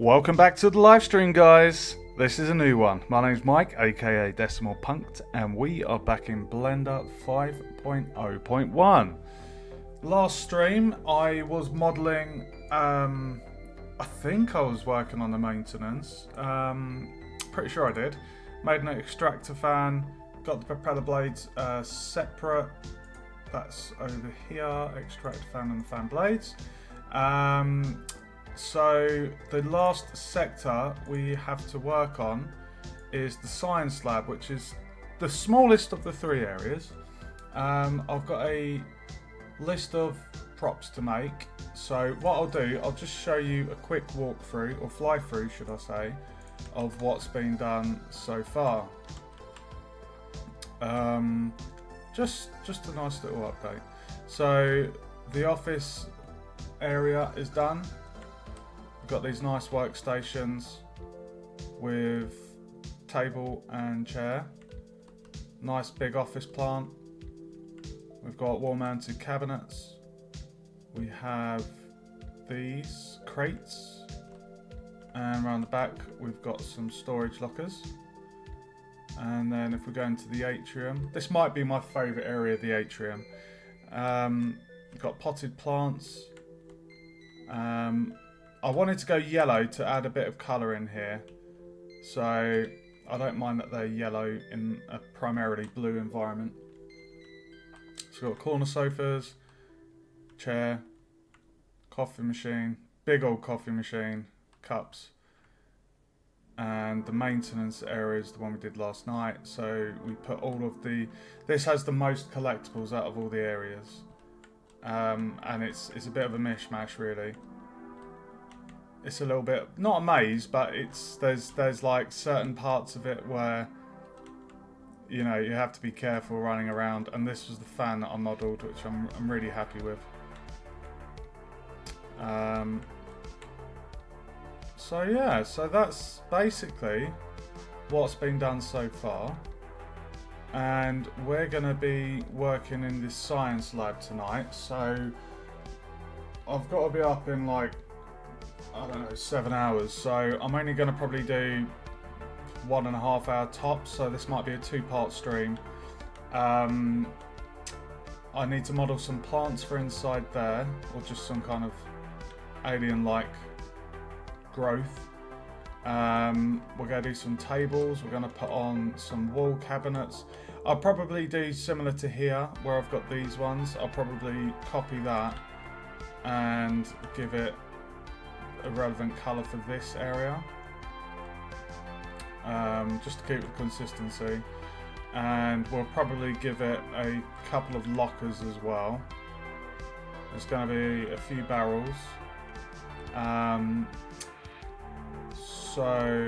Welcome back to the live stream, guys. This is a new one. My name's Mike, aka Decimal Punked, and we are back in Blender 5.0.1. Last stream, I was modelling, I think I was working on the maintenance. Pretty sure I did. Made an extractor fan, got the propeller blades separate. That's over here, extractor fan and the fan blades. So the last sector we have to work on is the science lab, which is the smallest of the three areas. I've got a list of props to make. So what I'll do, I'll just show you a quick walkthrough, or fly through should I say, of what's been done so far. Just a nice little update. So the office area is done. Got these nice workstations with table and chair. Nice big office plant. We've got wall mounted cabinets. We have these crates, and around the back we've got some storage lockers. And then if we go into the atrium, this might be my favourite area of the atrium. We've got potted plants. I wanted to go yellow to add a bit of colour in here, so I don't mind that they're yellow in a primarily blue environment. So we've got corner sofas, chair, coffee machine, big old coffee machine, cups, and the maintenance area is the one we did last night. So we put all of this has the most collectibles out of all the areas, and it's a bit of a mishmash really. It's a little bit, not a maze, but there's like certain parts of it where, you know, you have to be careful running around, and this was the fan that I modelled, which I'm really happy with. So yeah, so that's basically what's been done so far, and we're gonna be working in this science lab tonight. So I've got to be up in like, I don't know, 7 hours, so I'm only going to probably do 1.5 hour tops, so this might be a 2-part stream. I need to model some plants for inside there, or just some kind of alien-like growth. We're going to do some tables, we're going to put on some wall cabinets. I'll probably do similar to here, where I've got these ones. I'll probably copy that and give it a relevant colour for this area, just to keep the consistency, and we'll probably give it a couple of lockers as well. There's going to be a few barrels, so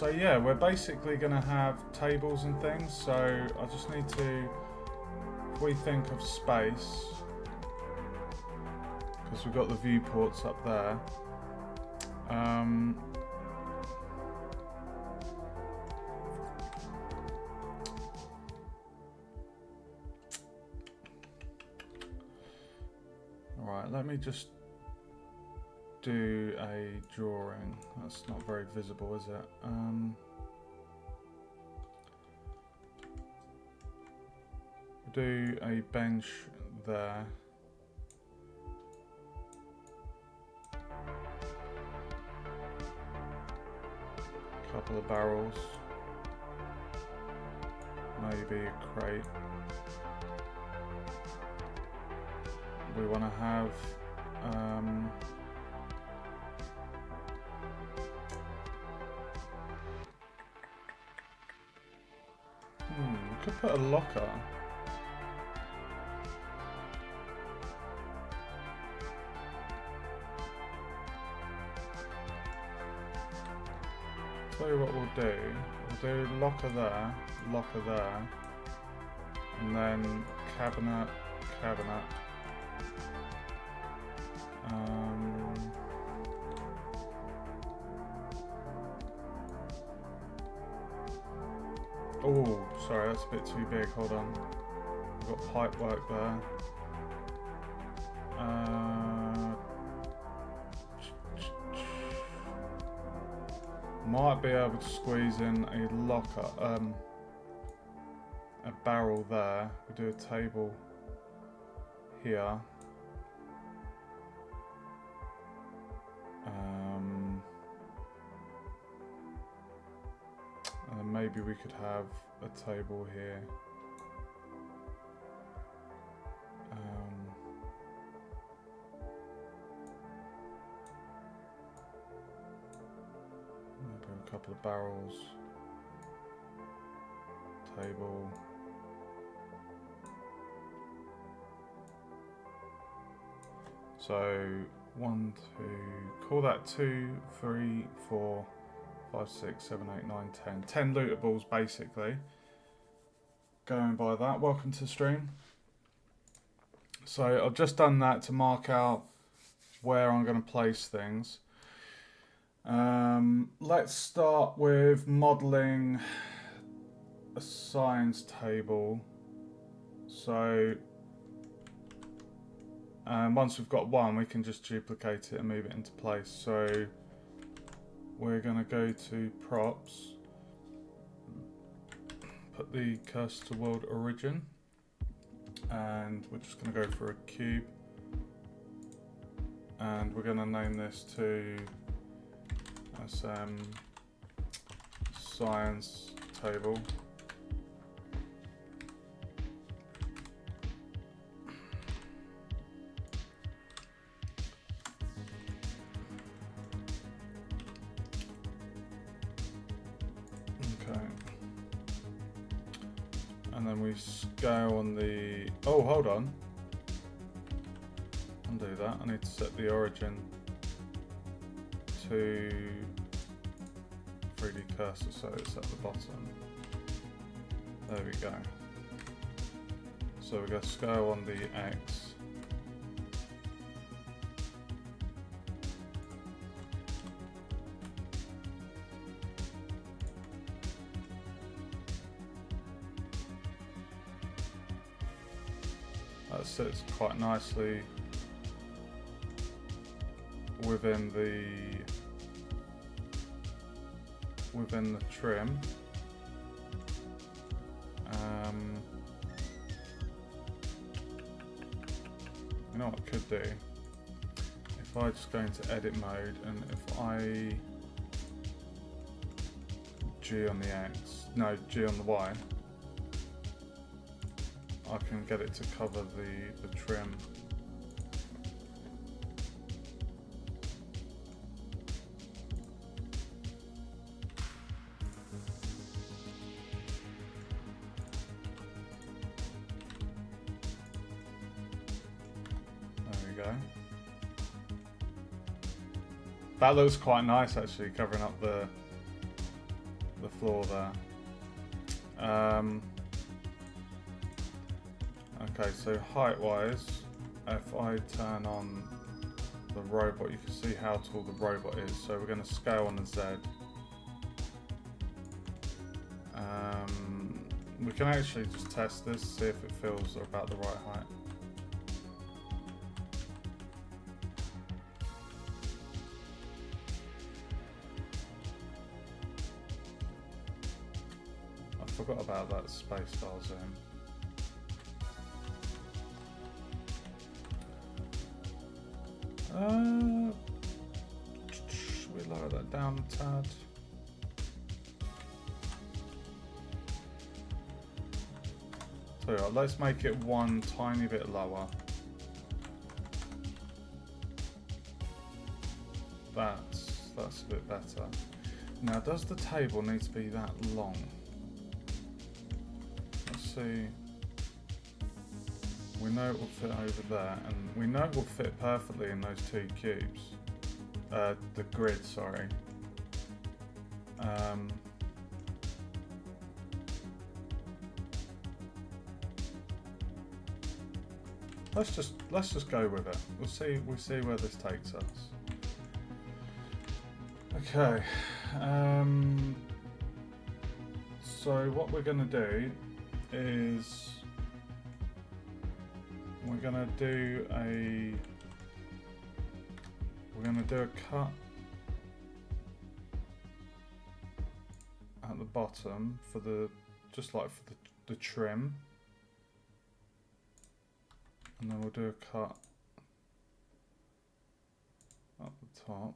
yeah, we're basically going to have tables and things. So I just need to, if we think of space, because we've got the viewports up there. Alright, let me just do a drawing. That's not very visible, is it? Do a bench there. Couple of barrels, maybe a crate. We want to have we could put a locker. Tell you what we'll do. We'll do locker there, and then cabinet. Oh, sorry, that's a bit too big. Hold on. We've got pipe work there. Might be able to squeeze in a locker, a barrel there. We do a table here. And then maybe we could have a table here. Maybe a couple of barrels. Table. So 1, 2, call that 2, 3, 4, 5, 6, 7, 8, 9, 10. 10 lootables basically. Going by that. Welcome to the stream. So I've just done that to mark out where I'm going to place things. Let's start with modelling a science table. So once we've got one, we can just duplicate it and move it into place. So we're going to go to props, put the cursor to world origin, and we're just going to go for a cube, and we're going to name this to SM science table. And then we scale on the, oh hold on, undo that, I need to set the origin to 3D cursor so it's at the bottom. There we go. So we're going to scale on the X. That sits quite nicely within the trim. You know what I could do? If I just go into edit mode and if I G on the X, no, G on the Y, I can get it to cover the trim. There we go. That looks quite nice actually, covering up the floor there. Okay, so height-wise, if I turn on the robot, you can see how tall the robot is. So we're going to scale on the Z. We can actually just test this, see if it feels about the right height. I forgot about that space bar zoom. Should we lower that down a tad? So yeah, let's make it one tiny bit lower. That's a bit better. Now, does the table need to be that long? Let's see. We know it will fit over there, and we know it will fit perfectly in those two cubes. The grid, sorry. Let's just go with it. We'll see where this takes us. Okay. So what we're gonna do is we're gonna do a cut bottom for the, just like for the trim. And then we'll do a cut up the top.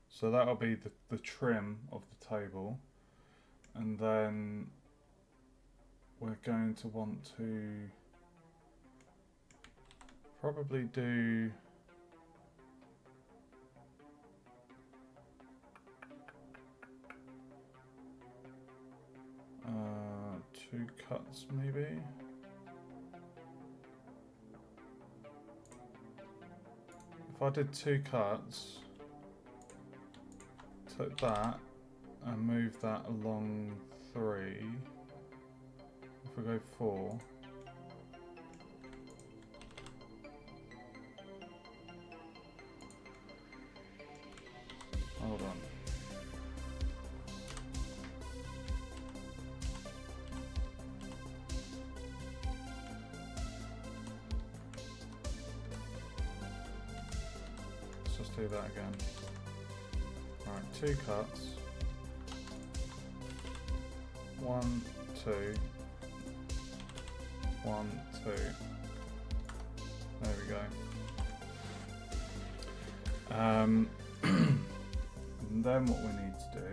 So that'll be the trim of the table. And then we're going to want to probably do two cuts maybe. If I did two cuts, took that and move that along 3, if we go 4, hold on. Let's just do that again. Right, 2 cuts. 1, 2. 1, 2. There we go. And then what we need to do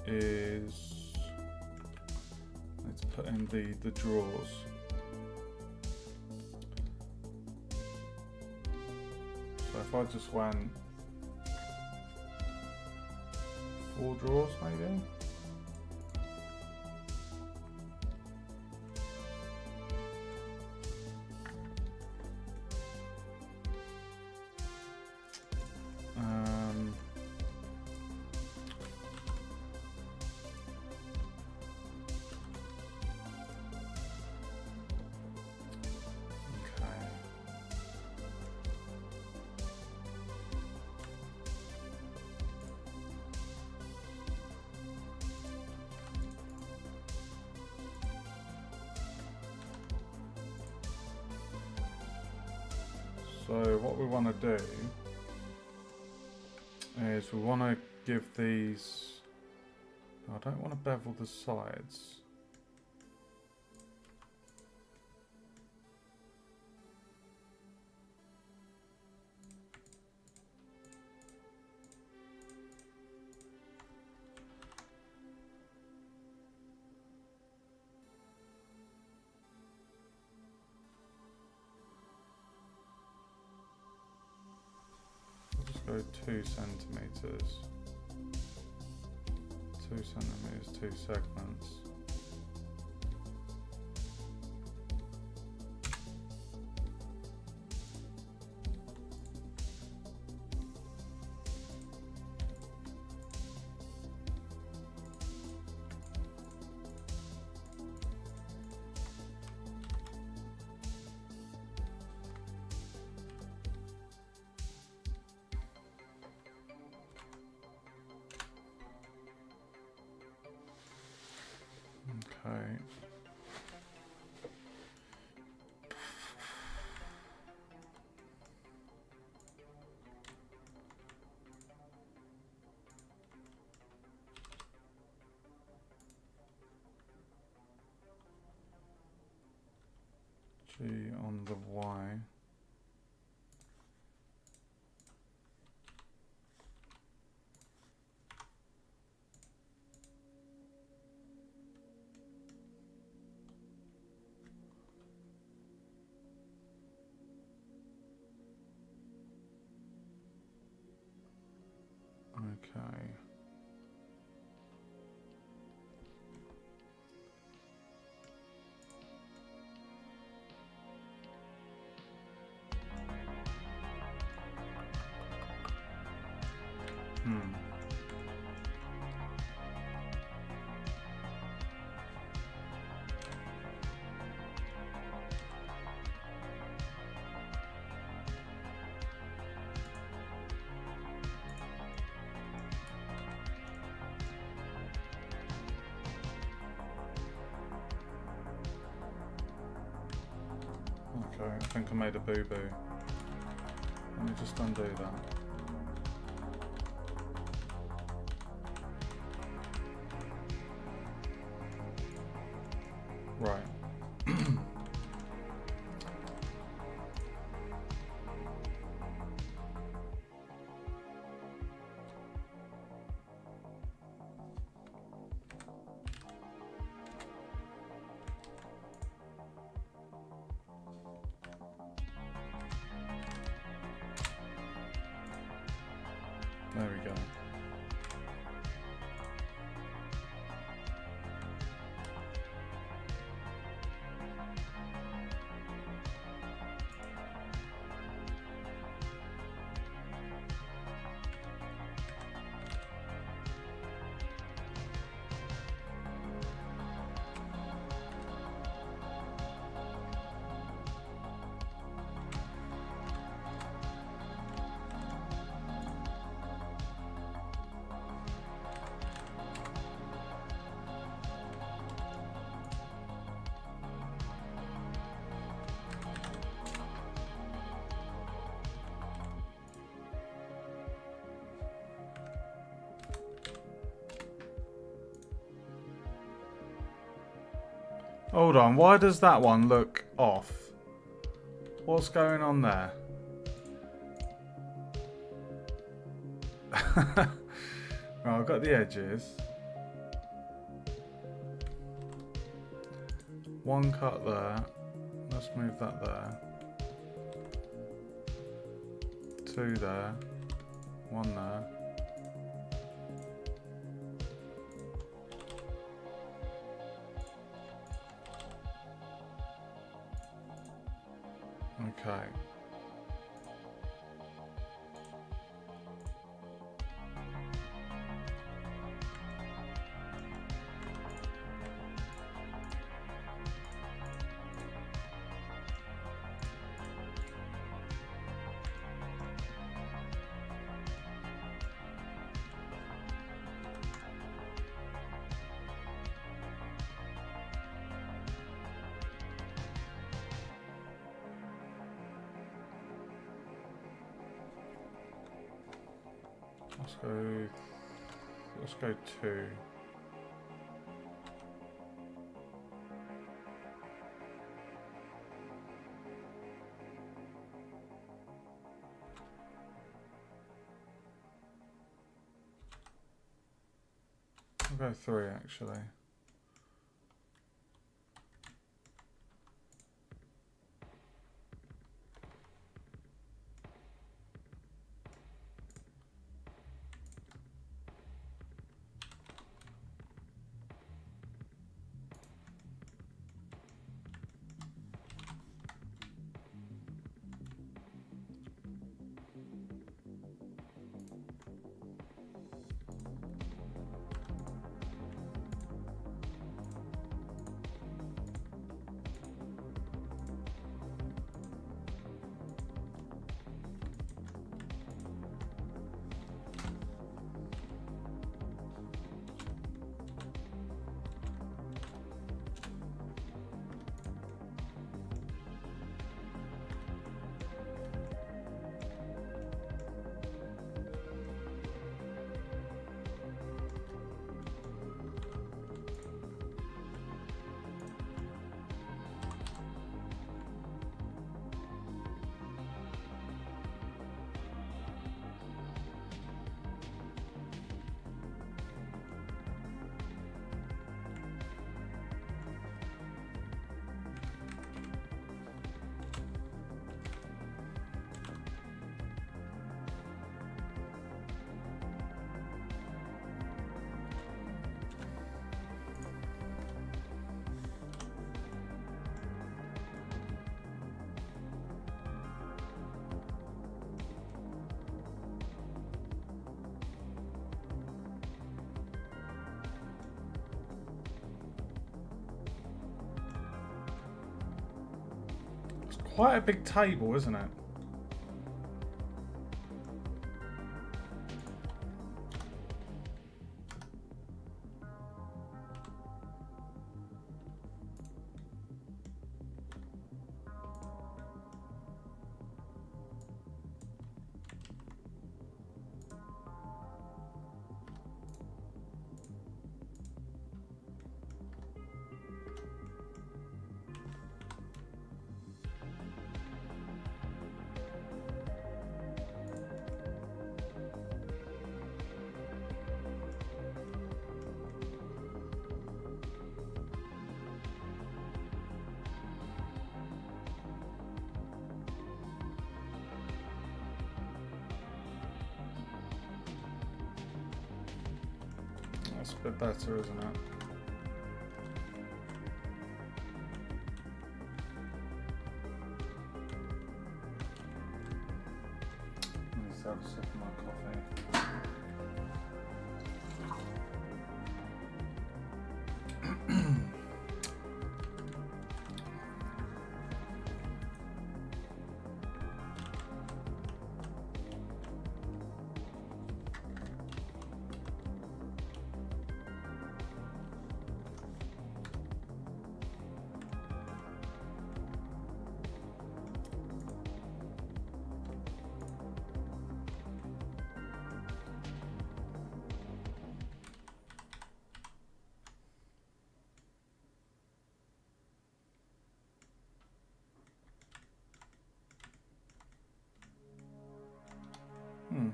is let's put in the drawers. So if I just went 4 drawers maybe. So what we want to do is we want to give these, I don't want to bevel the sides. Go 2 centimeters, 2 centimeters, 2 segments. Okay. G on the Y. Okay. Okay, I think I made a boo-boo. Let me just undo that. Hold on, why does that one look off? What's going on there? Right, I've got the edges. One cut there. Let's move that there. Two there. One there. Okay. Let's go two. I'll go three actually. Quite a big table, isn't it? That's a bit better, isn't it? Let's have a sip of my coffee.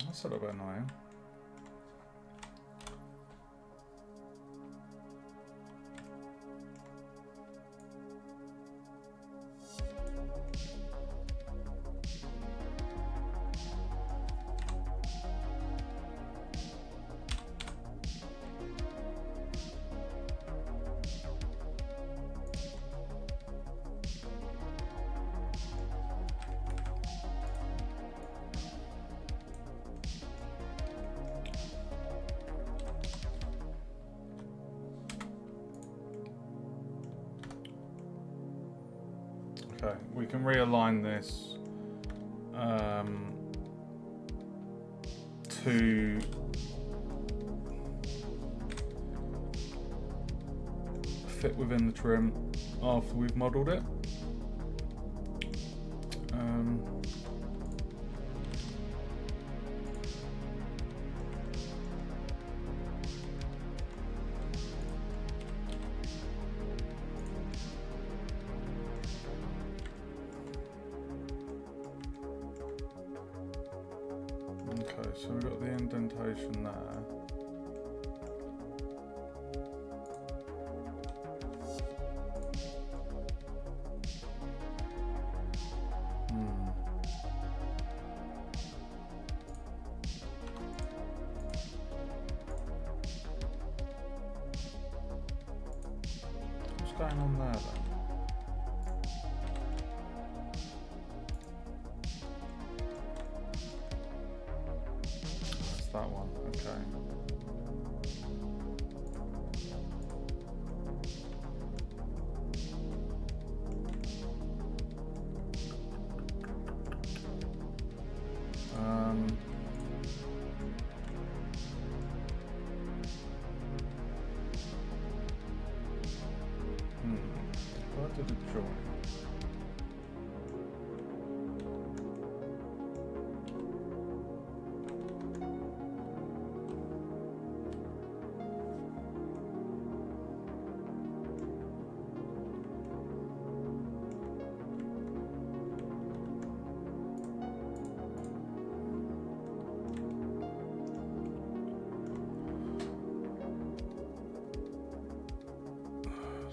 That's a little bit annoying. Okay, we can realign this to fit within the trim after we've modelled it. Okay, so we've got the indentation there. What's going on there then? That's that one, okay. Where did it join?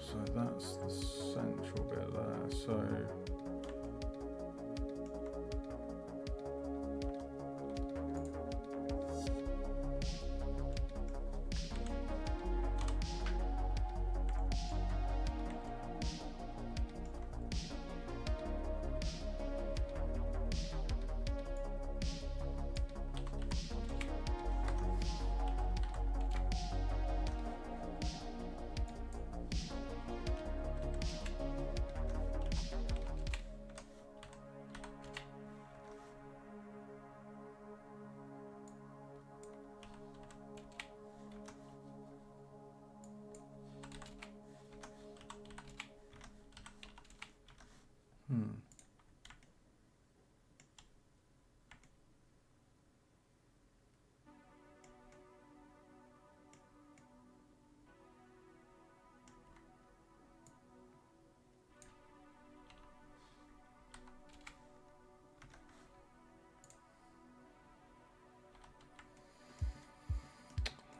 So that's the central bit there. So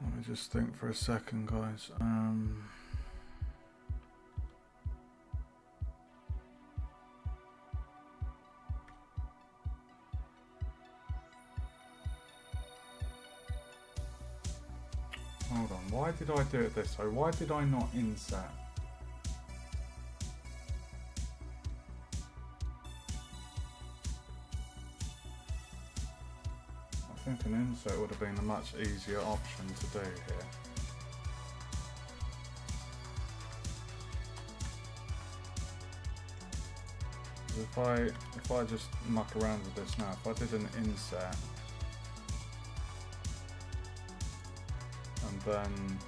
let me just think for a second, guys. Hold on, why did I do it this way? Why did I not inset? I think an insert would have been a much easier option to do here. If I just muck around with this now, if I did an inset and then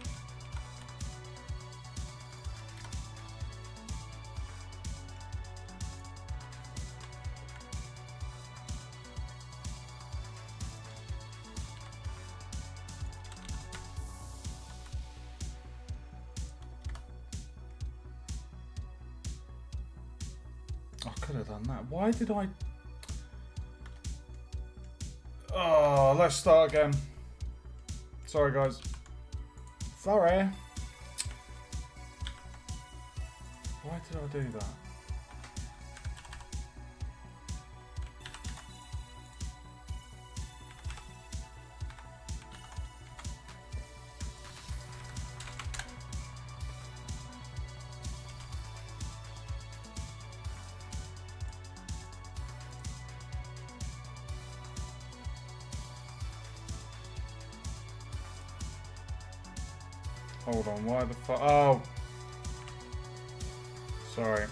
I could have done that. Why did I? Oh, let's start again. Sorry, guys. Sorry. Why did I do that? Hold on, why the fuck? Oh! Sorry.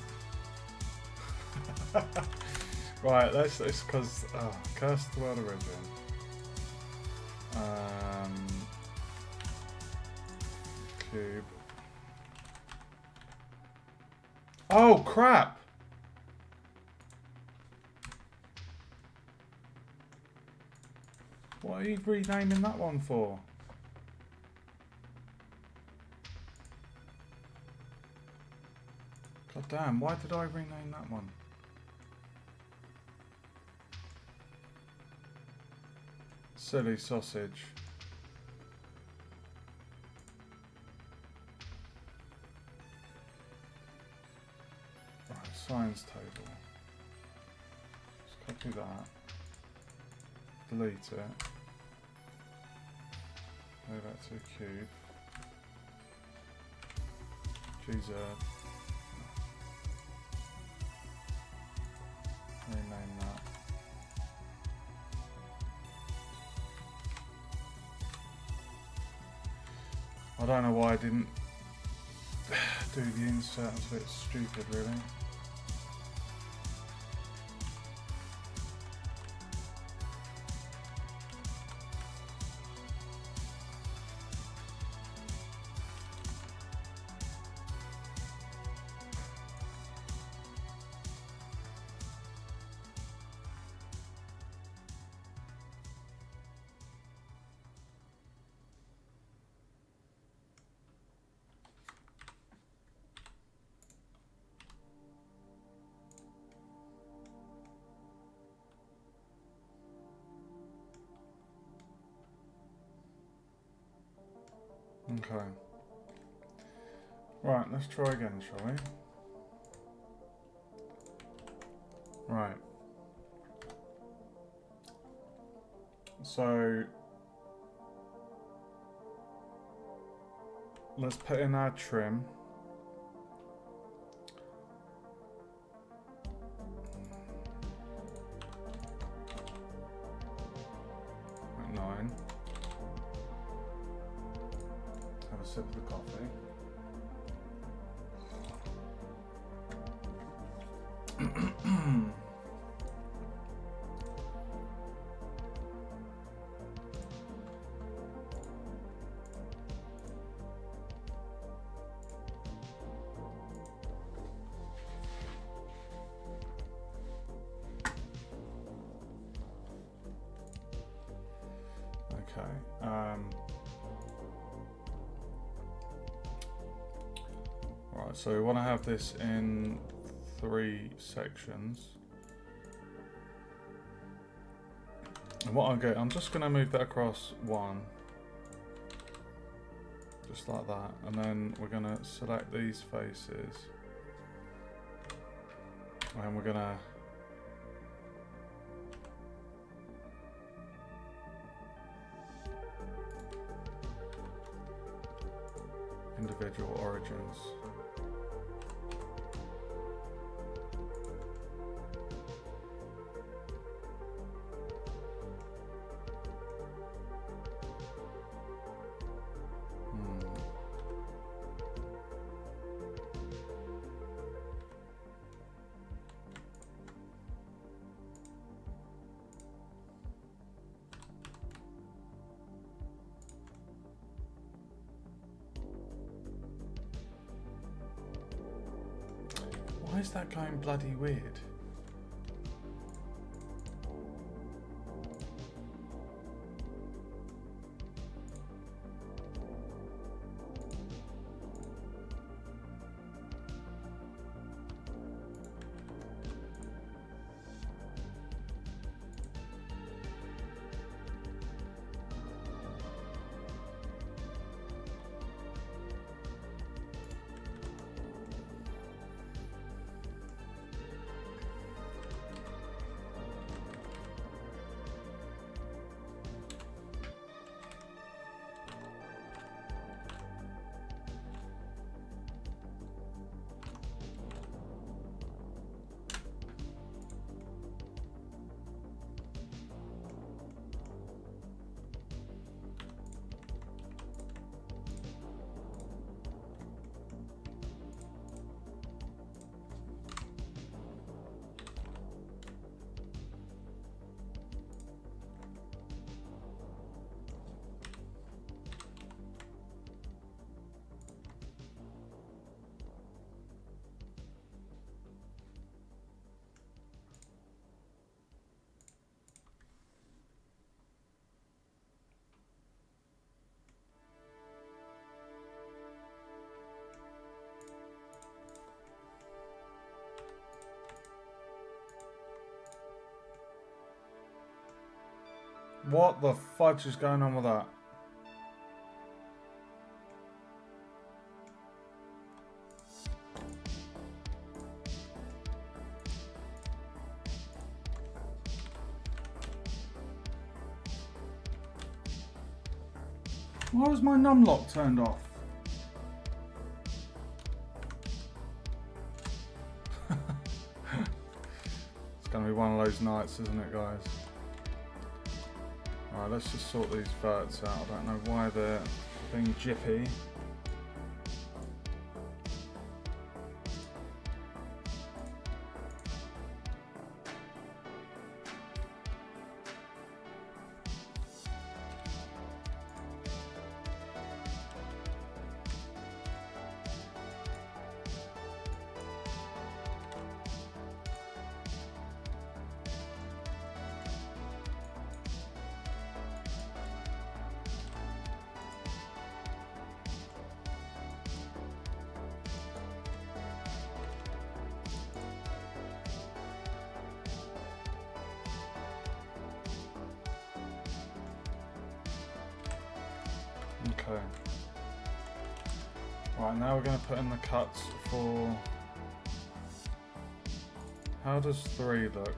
Right, it's because, Curse the World Origin. Cube. Oh, crap! What are you renaming that one for? God damn, why did I rename that one? Silly sausage. Right, science table. Let's copy that. Delete it. Go back to the cube. GZ. Rename that. I don't know why I didn't do the insert. It's a bit stupid, really. Okay. Right, let's try again, shall we? Right. So let's put in our trim. At 9. Have a sip of the coffee. Right, so we want to have this in 3 sections. And what I'm just going to move that across 1. Just like that. And then we're going to select these faces. And we're going to individual origins. Why is that going bloody weird? What the fudge is going on with that? Why was my numlock turned off? It's going to be one of those nights, isn't it, guys? Alright, let's just sort these verts out. I don't know why they're being jippy. Okay. Right, now we're going to put in the cuts for... How does 3 look?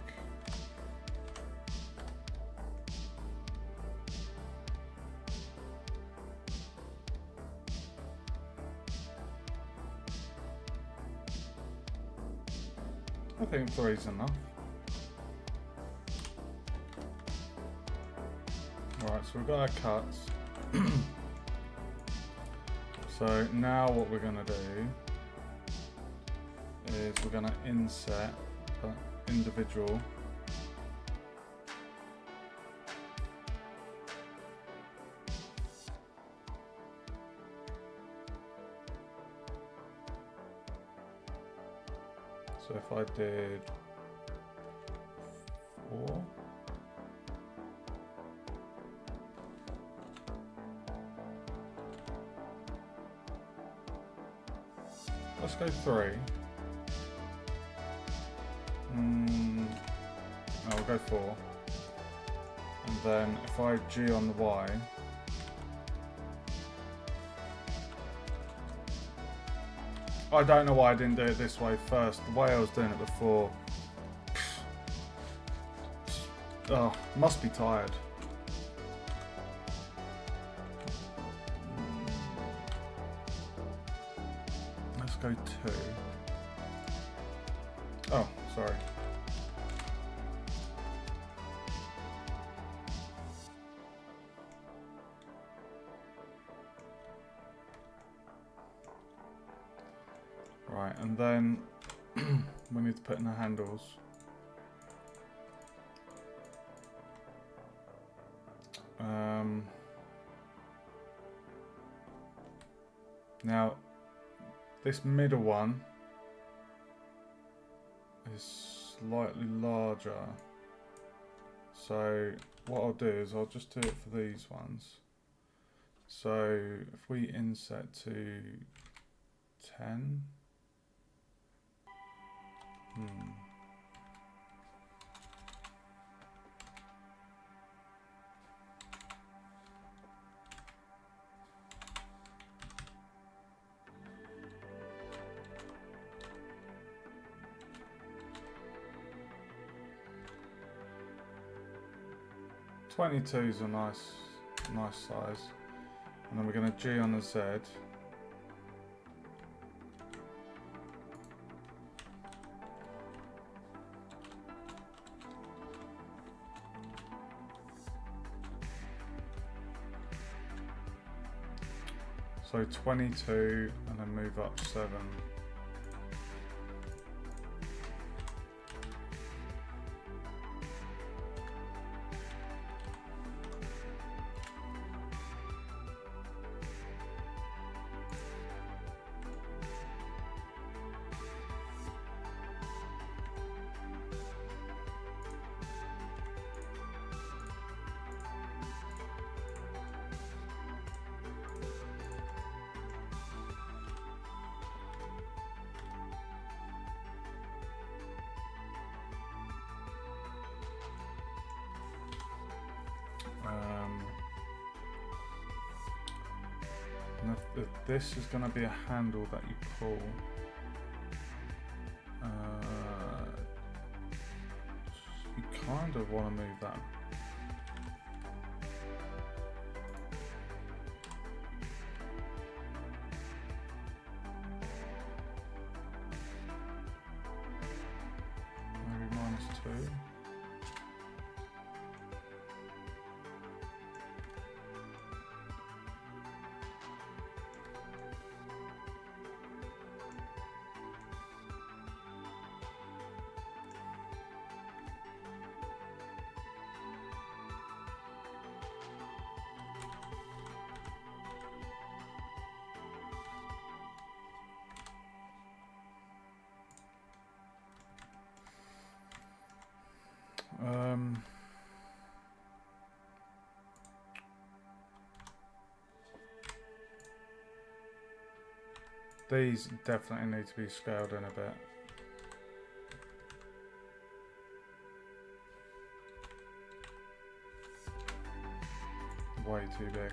I think 3's enough. Right, so we've got our cuts. So now what we're going to do is we're going to inset the individual so if I did 4 let's go 3. I'll go 4. And then if I G on the Y, I don't know why I didn't do it this way first. The way I was doing it before. Oh, must be tired. Let's go 2. Oh, sorry. Right, and then we need to put in the handles. Now, this middle one is slightly larger. So what I'll do is I'll just do it for these ones. So if we inset to 10. 22 is a nice size. And then we're going to G on the Z. So 22 and then move up 7. And if this is going to be a handle that you pull, you kind of want to move that. Maybe -2. These definitely need to be scaled in a bit. Way too big.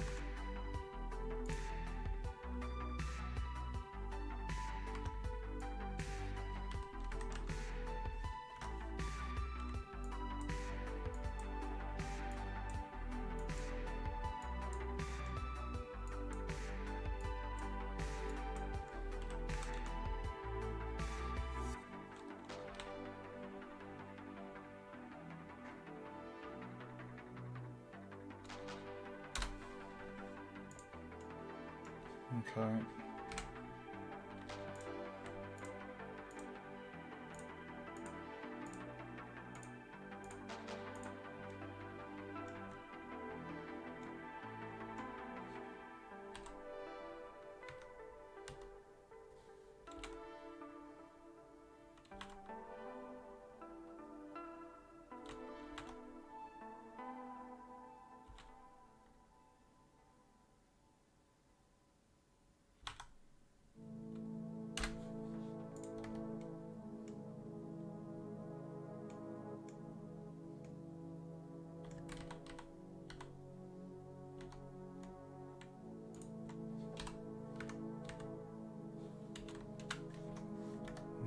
Okay.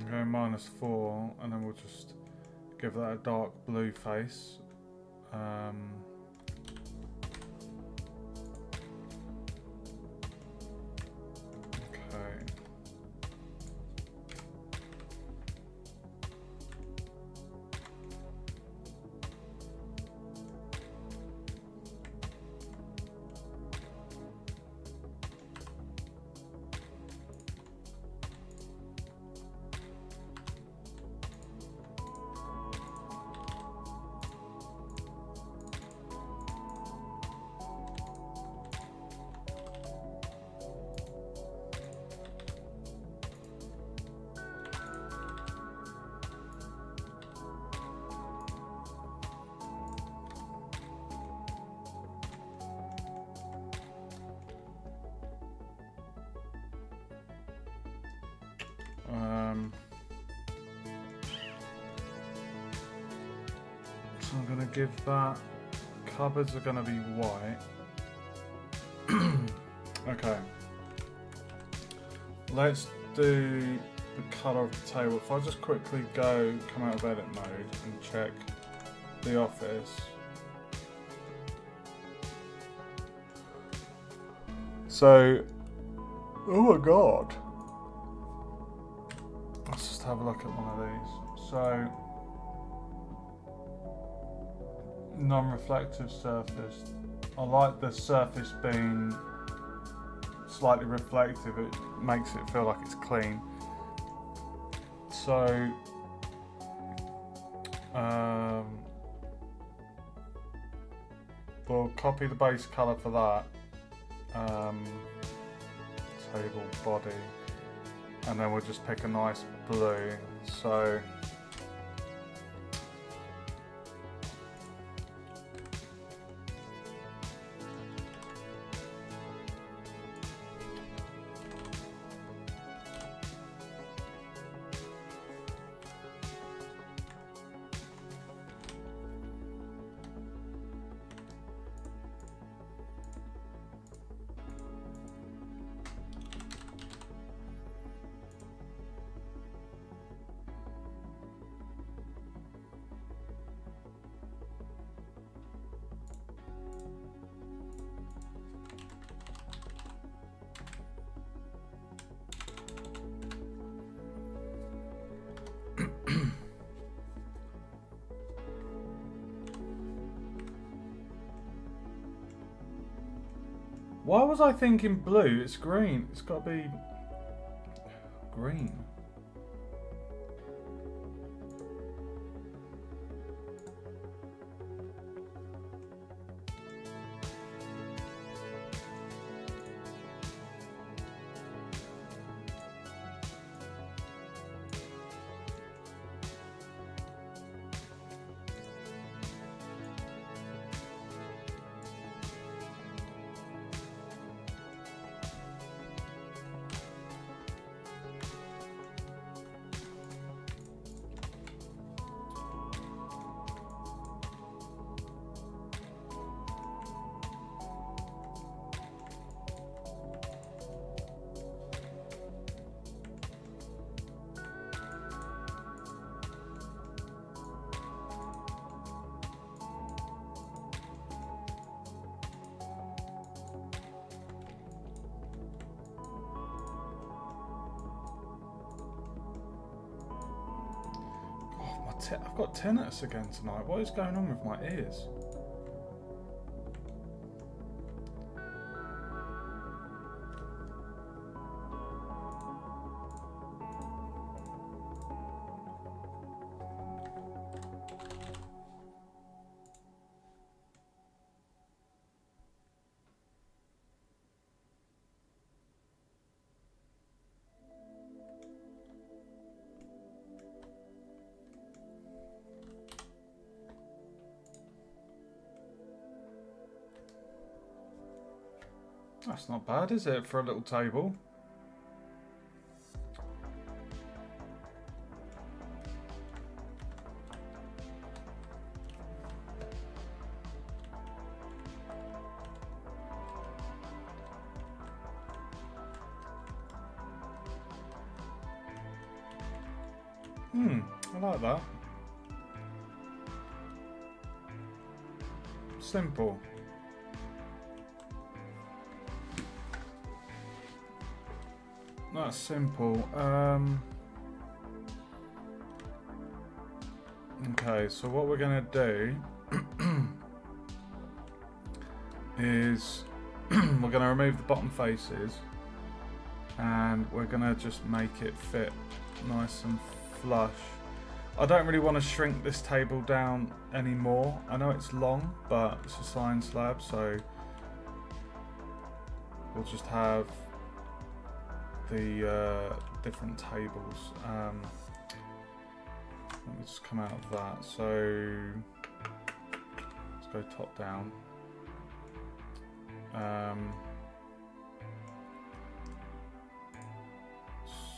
Go -4, and then we'll just give that a dark blue face. Okay. So I'm going to give that, cupboards are going to be white. Okay. Let's do the colour of the table. If I just quickly come out of edit mode and check the office. So, oh my god. Let's just have a look at one of these. So, non-reflective surface. I like the surface being slightly reflective. It makes it feel like it's clean. So, we'll copy the base colour for that. Table body, and then we'll just pick a nice blue. So Why was I thinking blue? It's green. It's got to be green. I've got tinnitus again tonight. What is going on with my ears? That's not bad, is it, for a little table? I like that. Simple. That's simple. Okay, so what we're gonna do is we're gonna remove the bottom faces and we're gonna just make it fit nice and flush. I don't really want to shrink this table down anymore. I know it's long, but it's a science lab, so we'll just have the different tables. Let me just come out of that. So let's go top down.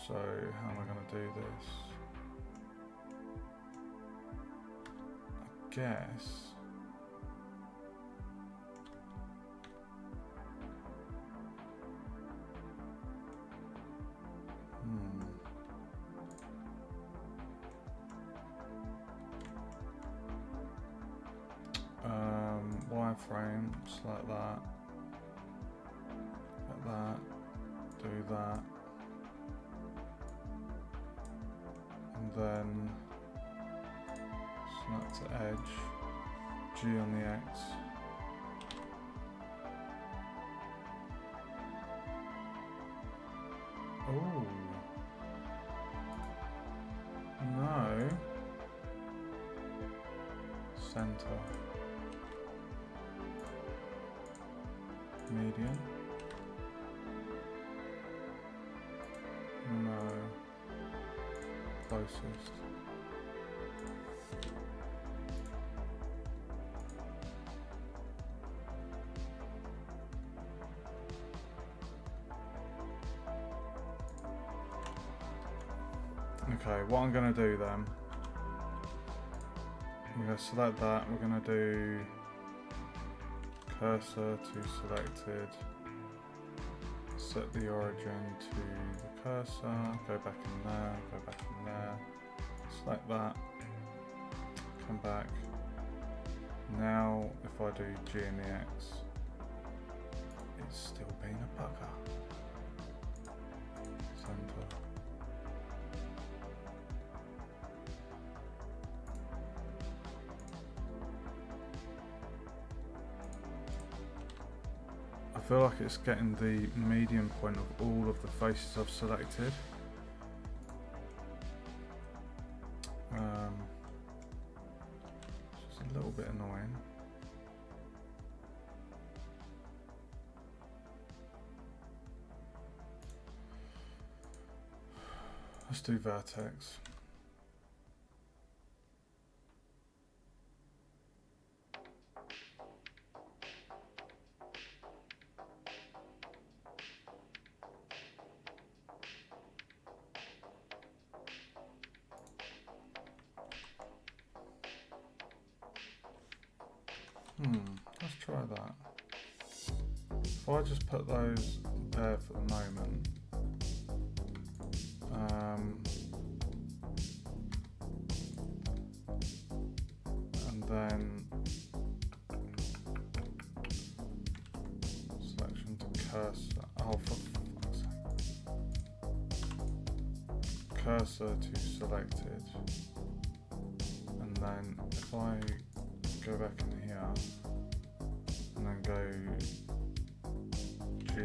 So how am I going to do this? I guess. Wireframe, just like that. Like that. Do that. And then snap to edge. G on the X. Oh. No. Center. Median. No. Closest. Okay, what I'm going to do then, I'm going to select that, we're going to do cursor to selected, set the origin to the cursor, go back in there, go back in there, select that, come back. Now if I do G and the X, it's still being a bugger. Center. feel like it's getting the median point of all of the faces I've selected. It's just a little bit annoying. Let's do vertex. Let's try that. If I just put those there for the moment. And then selection to cursor. Oh, for fuck's sake. Cursor to selected. And then if I go back in here and then go G.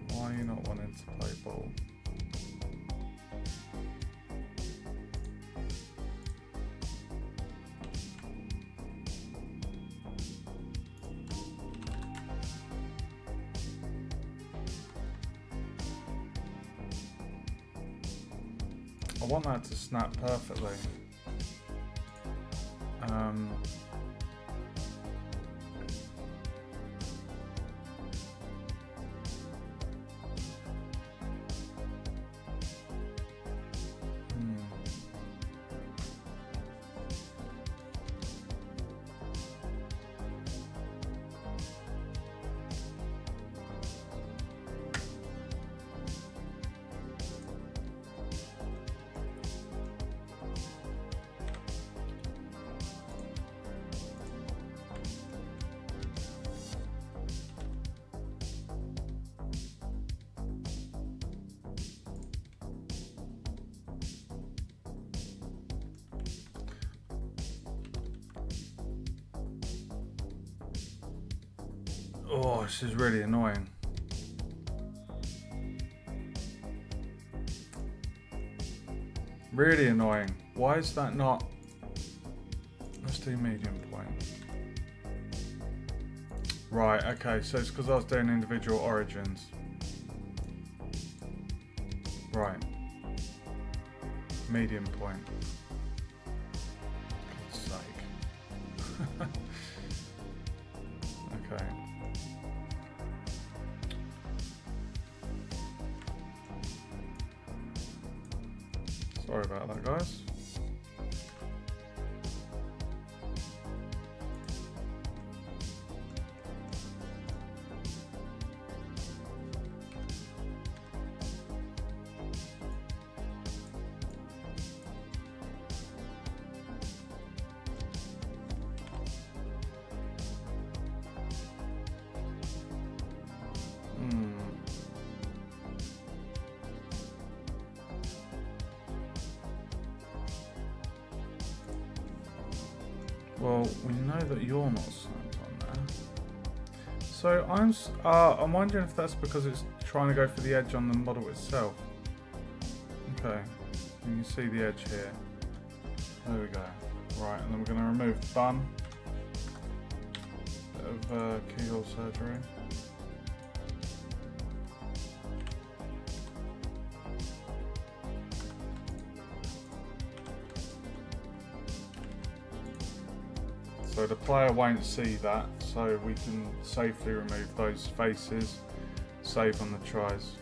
Why are you not wanting to play ball? I want that to snap perfectly. Oh, this is really annoying. Really annoying. Why is that not? Let's do medium point. Right, okay, so it's because I was doing individual origins. Right. Medium point. God's sake. Okay. Sorry about that, guys. Well, we know that you're not snapped on there. So I'm wondering if that's because it's trying to go for the edge on the model itself. Okay, you can see the edge here. There we go. Right, and then we're going to remove the bum. Bit of keyhole surgery. So the player won't see that, so we can safely remove those faces, save on the tries.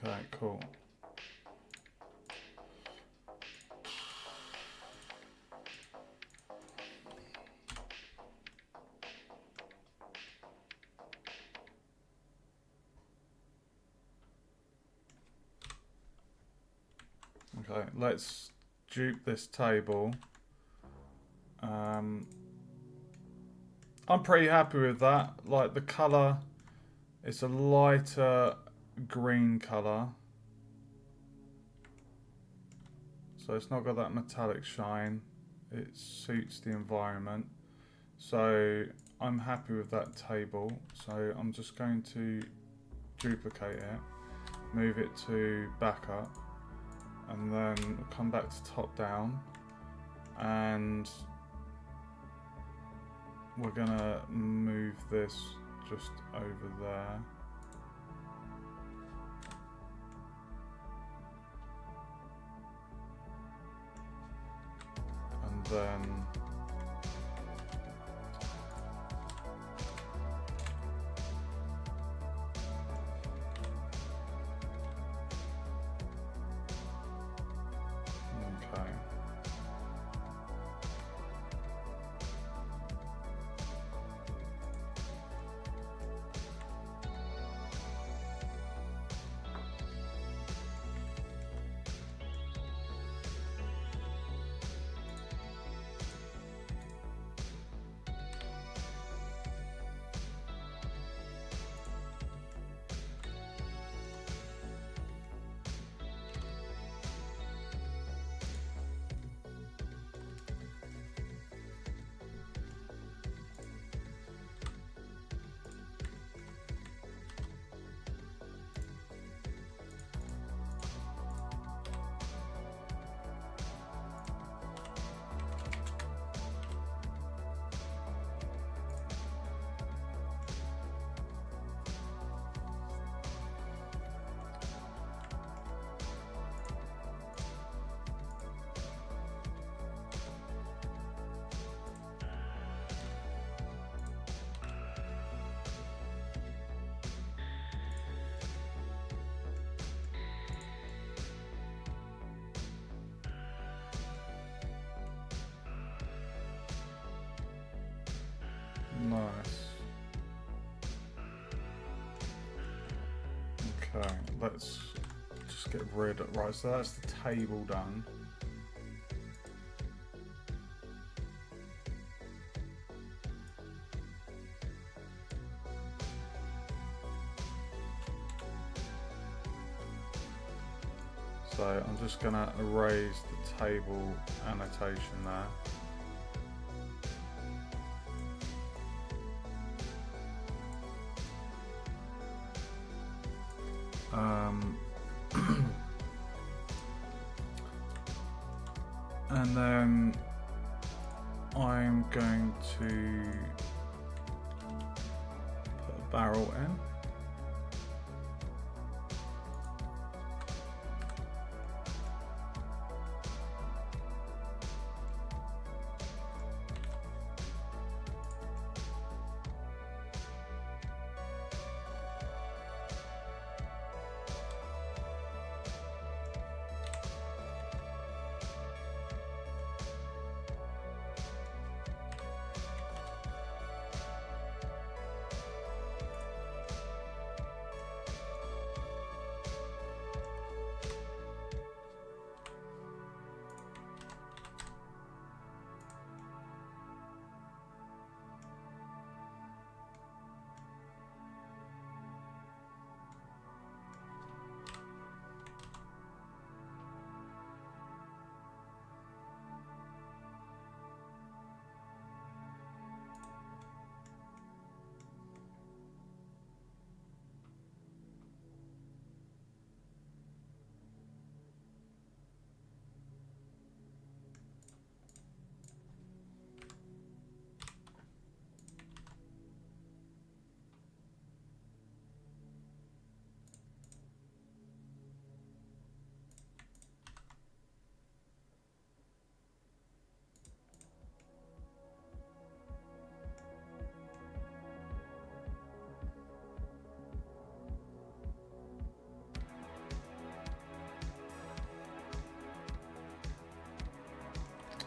Okay, cool. Okay, let's dupe this table. I'm pretty happy with that. Like the colour, it's a lighter green colour. So it's not got that metallic shine. It suits the environment. So I'm happy with that table. So I'm just going to duplicate it, move it to backup, and then come back to top down, and we're gonna move this just over there. And then okay. Nice. Okay, let's just get rid of, right, so that's the table done. So I'm just gonna erase the table annotation there. And then I'm going to put a barrel in.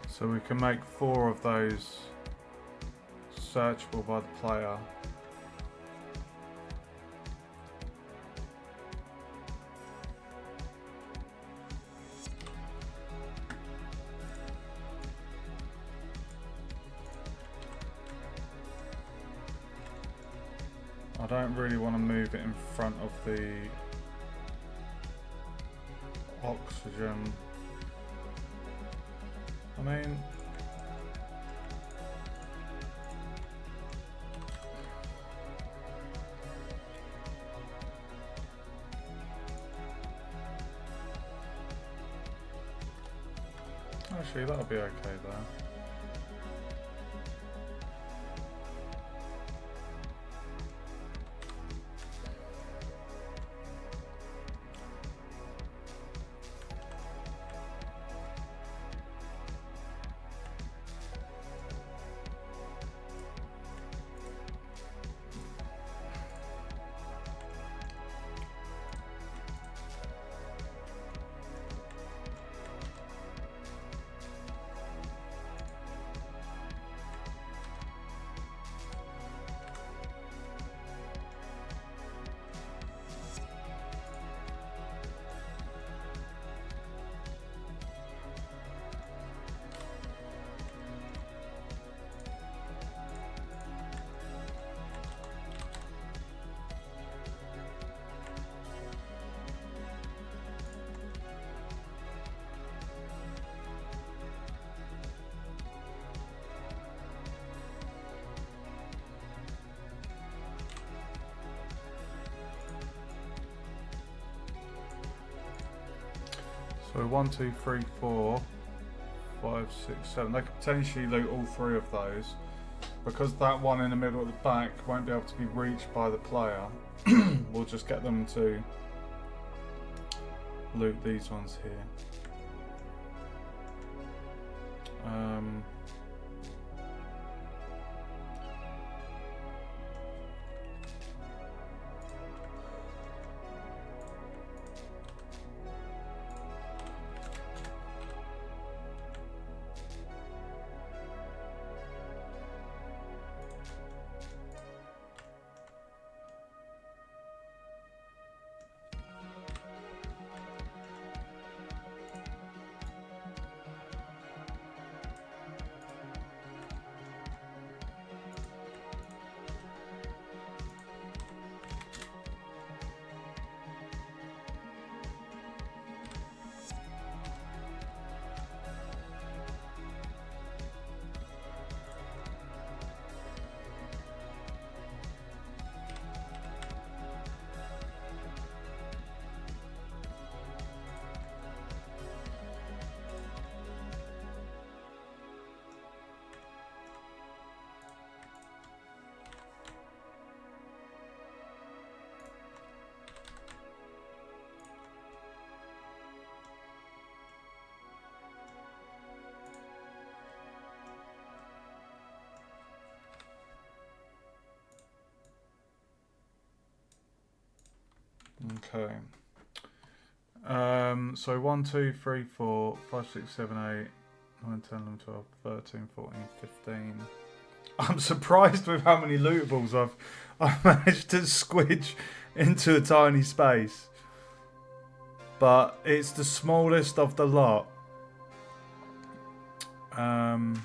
So we can make 4 of those searchable by the player. I don't really want to move it in front of the oxygen. I mean, actually that'll be okay there. So 1, 2, 3, 4, 5, 6, 7. They could potentially loot all 3 of those. Because that one in the middle at the back won't be able to be reached by the player, we'll just get them to loot these ones here. Okay. So 1, 2, 3, 4, 5, 6, 7, 8, 9, 10, 11, 12, 13, 14, 15. I'm surprised with how many lootables I've managed to squidge into a tiny space. But it's the smallest of the lot. And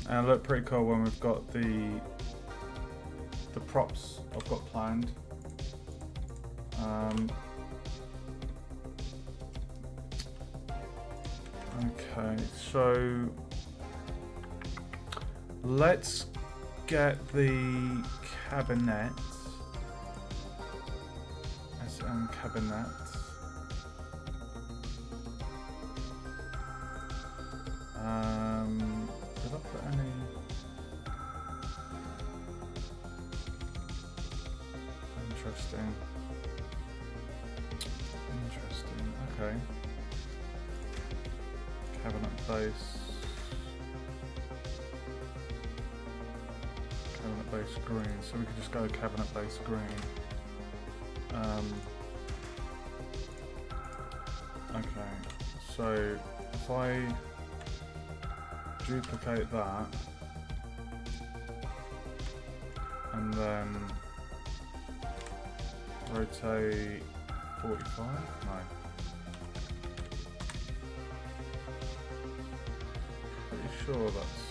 it looked pretty cool when we've got the props I've got planned. Okay, so let's get the cabinet, SM cabinet. Did I put any? Interesting. Okay. Cabinet base. Cabinet base green. So we could just go cabinet base green. Okay. So if I duplicate that and then rotate 45? No. Pretty sure that's...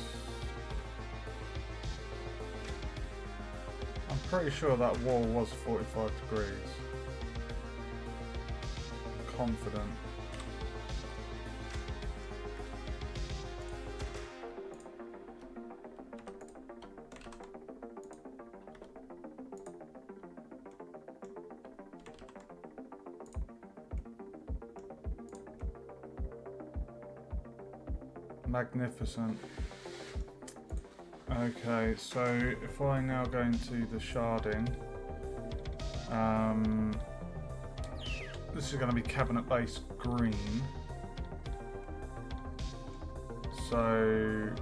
pretty sure that wall was 45 degrees. Confident. Magnificent. Okay, so if I now go into the sharding, this is going to be cabinet base green. So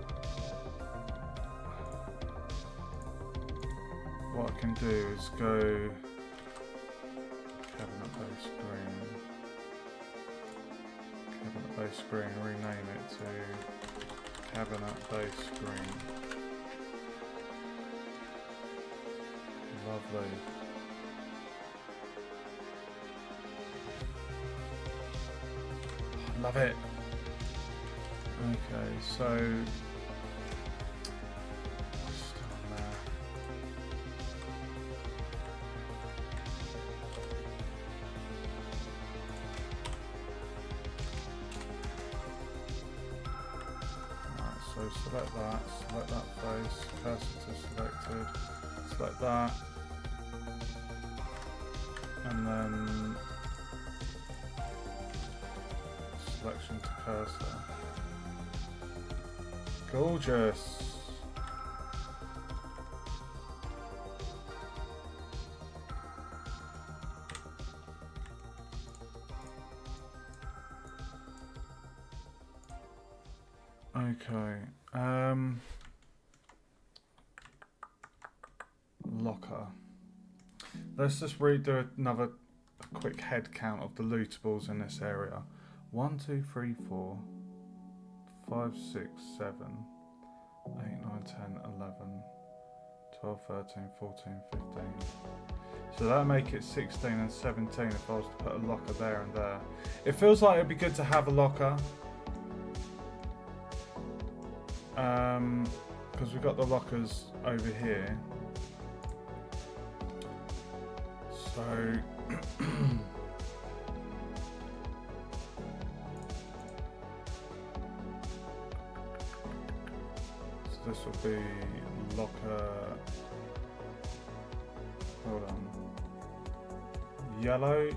what I can do is go cabinet base green. Cabinet base green, rename it to cabinet base green. Lovely. Love it. Okay, so just on there. So select that face, cursor to selected, select that, and then selection to cursor. Gorgeous. Okay, locker. Let's just redo another quick head count of the lootables in this area. 1, 2, 3, 4, 5, 6, 7, 8, 9, 10, 11, 12, 13, 14, 15. So that'll make it 16 and 17 if I was to put a locker there and there. It feels like it'd be good to have a locker. Because we've got the lockers over here. So this will be locker, hold on, yellow,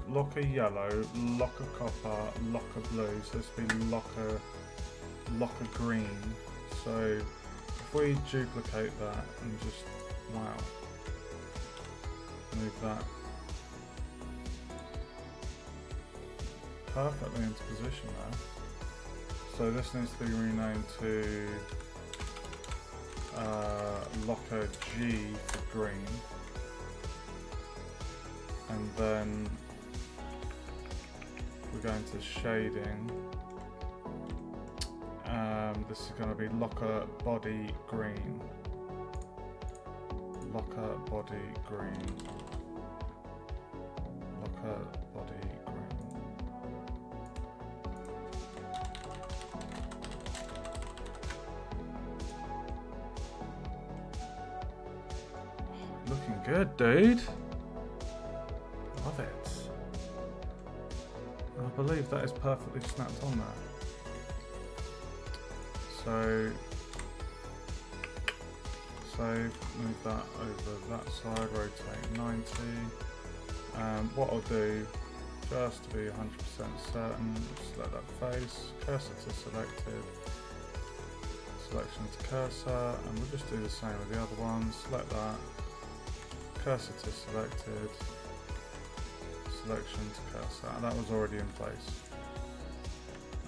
locker copper, locker blue, so this will be locker green. So if we duplicate that and just, wow, move that perfectly into position there. So this needs to be renamed to locker G for green, and then we're going to shading. This is going to be locker body green. Locker body green. Locker body green. Looking good, dude. Love it. I believe that is perfectly snapped on there. So move that over that side, rotate 90. What I'll do, just to be 100% certain, select that face, cursor to selected, selection to cursor, and we'll just do the same with the other ones. Select that, cursor to selected, selection to cursor, and that was already in place.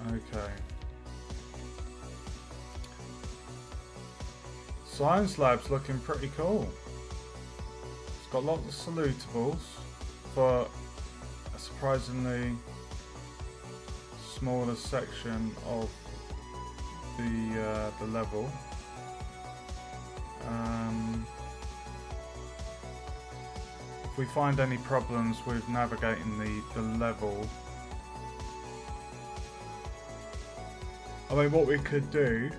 Okay. Science lab's looking pretty cool. It's got lots of salutables for a surprisingly smaller section of the level. If we find any problems with navigating the level, I mean, what we could do,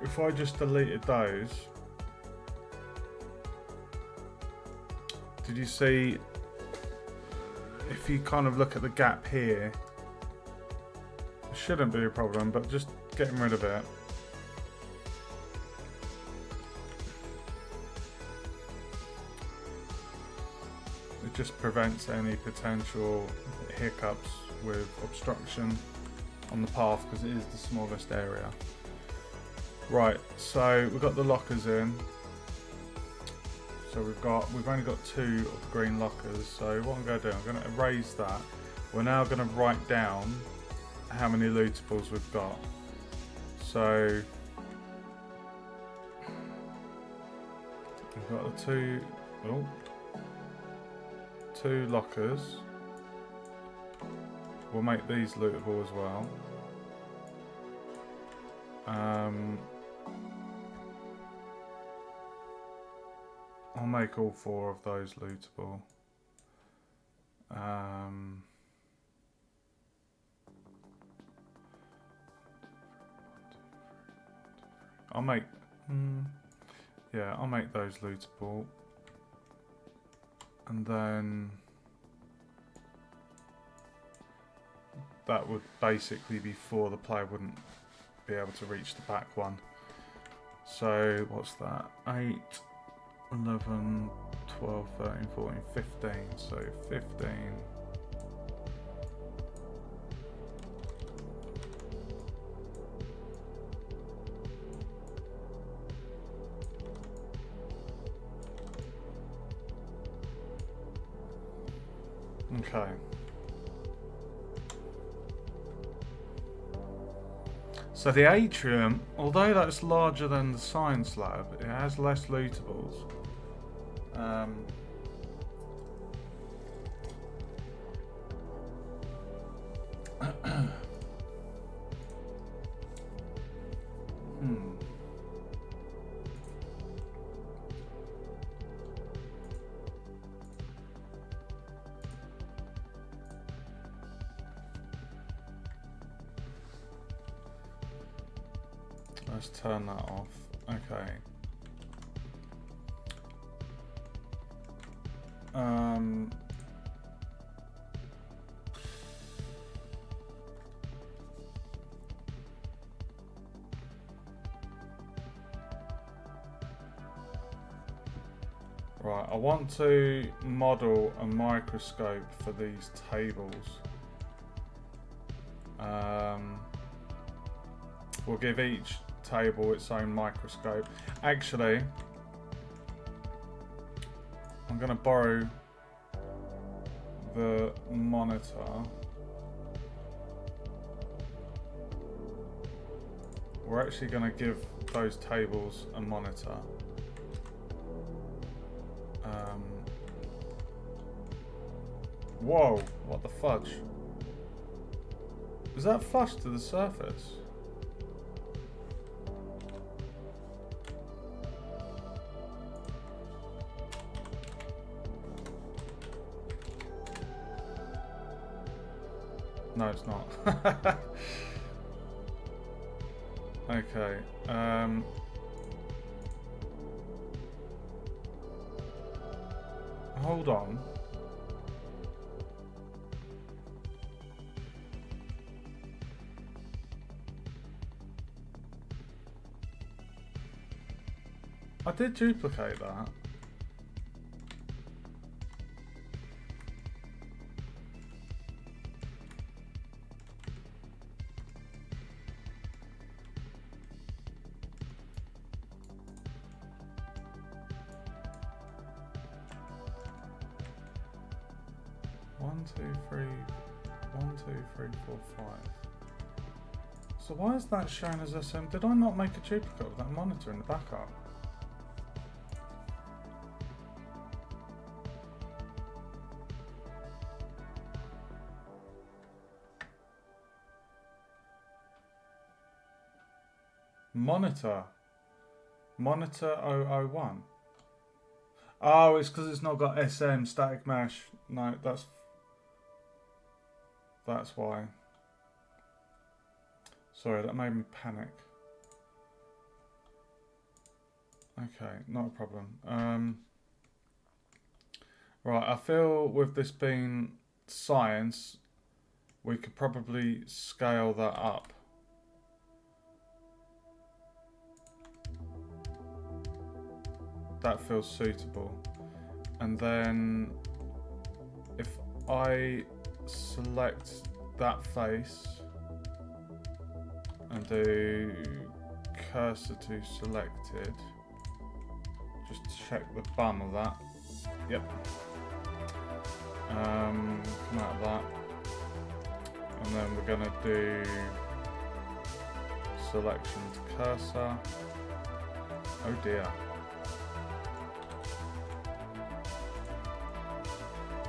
if I just deleted those, did you see, if you kind of look at the gap here, it shouldn't be a problem, but just getting rid of it. It just prevents any potential hiccups with obstruction on the path because it is the smallest area. Right, so we've got the lockers in. So we've only got 2 of the green lockers. So what I'm going to do, I'm going to erase that. We're now going to write down how many lootables we've got. So we've got the 2 lockers. We'll make these lootable as well. I'll make all 4 of those lootable. I'll make, yeah, I'll make those lootable. And then that would basically be 4. The player wouldn't be able to reach the back one. So what's that? 8, 11, 12, 13, 14, 15. So 15. Okay. So the atrium, although that's larger than the science lab, it has less lootables. Let's turn that off. Okay. Right, I want to model a microscope for these tables. We'll give each table its own microscope. Actually, I'm going to borrow the monitor. We're actually going to give those tables a monitor. Whoa, what the fudge? Is that flush to the surface? No, it's not. Okay. Hold on. I did duplicate that. One, two, three, 1, 2, 3, 4, 5. So why is that shown as SM? Did I not make a duplicate of that monitor in the backup? Monitor 001. Oh, it's because it's not got SM static mesh. No, that's why. Sorry, that made me panic. Okay, not a problem. Right, I feel with this being science, we could probably scale that up. That feels suitable. And then if I select that face and do cursor to selected, just check the bum of that. Yep. Come out of that. And then we're going to do selection to cursor. Oh dear.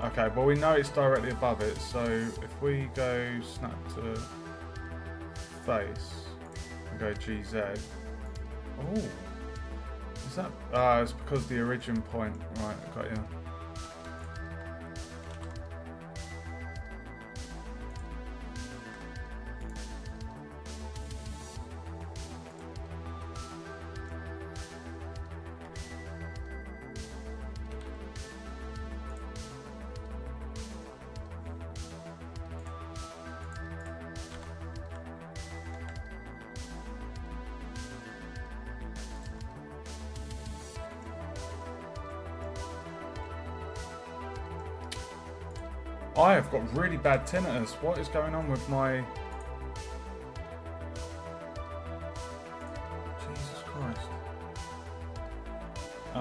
Okay, well we know it's directly above it, so if we go snap to face and go GZ. Oh, is that? It's because the origin point. Right, got you. I have got really bad tinnitus. What is going on with my... Jesus Christ. I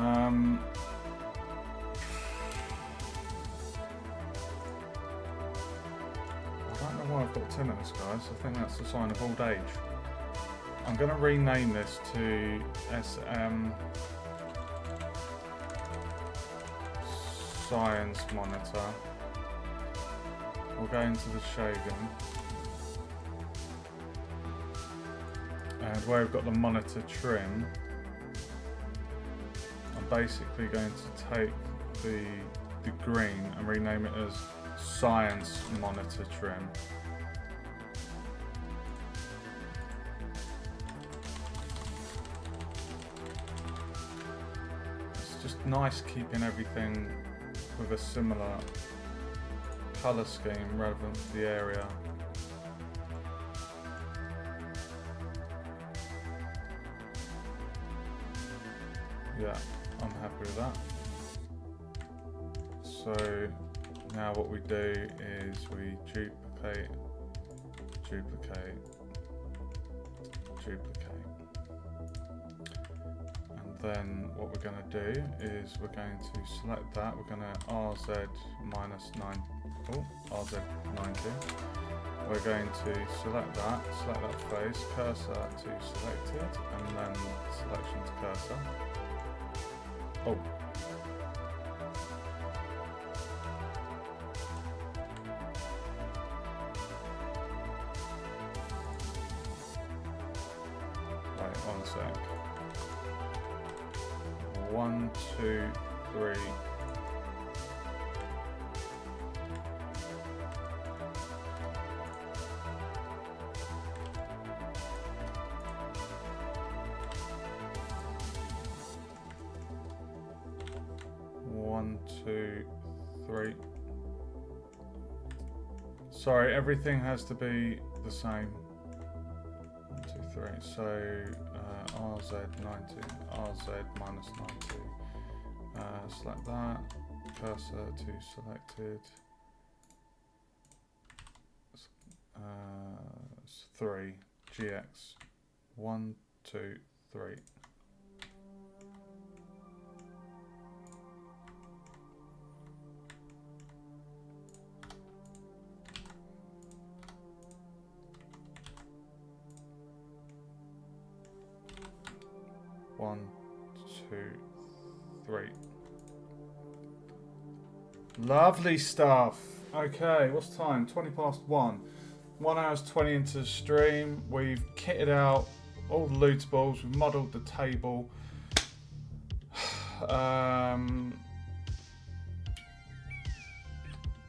don't know why I've got tinnitus, guys. I think that's a sign of old age. I'm going to rename this to SM Science Monitor. We'll go into the shading, and where we've got the monitor trim, I'm basically going to take the green and rename it as Science Monitor Trim. It's just nice keeping everything with a similar colour scheme relevant to the area. Yeah, I'm happy with that. So now what we do is we duplicate, duplicate, duplicate. And then what we're going to do is we're going to select that. We're going to RZ minus 9. Oh, RZ90. We're going to select that face, cursor to selected, and then selection to cursor. Oh. Wait, 1 sec. 1, 2, 3. Sorry, everything has to be the same. 1, 2, 3. So RZ90, RZ minus 90. Select that. Cursor to selected. 3. GX. 1, 2, 3. One, 2, 3. Lovely stuff. Okay, what's time? 20 past 1. 1 hour's 20 into the stream. We've kitted out all the lootables. We've modelled the table.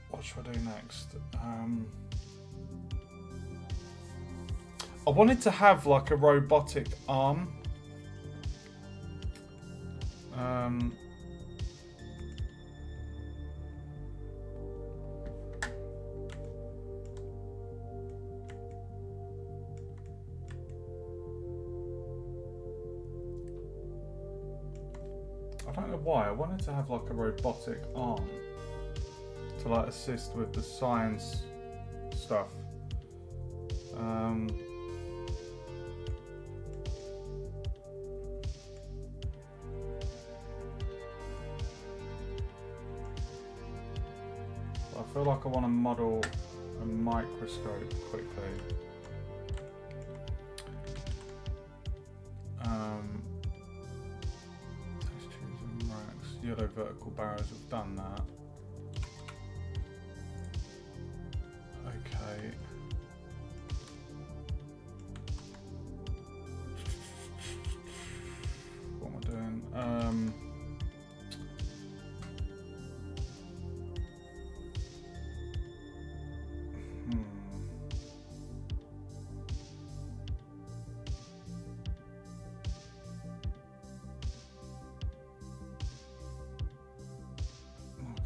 What should I do next? I wanted to have like a robotic arm. I don't know why. I wanted to have like a robotic arm to like assist with the science stuff. I feel like I want to model a microscope quickly. Test tubes and racks. Yellow vertical barrows. We've done that. Okay. What am I doing?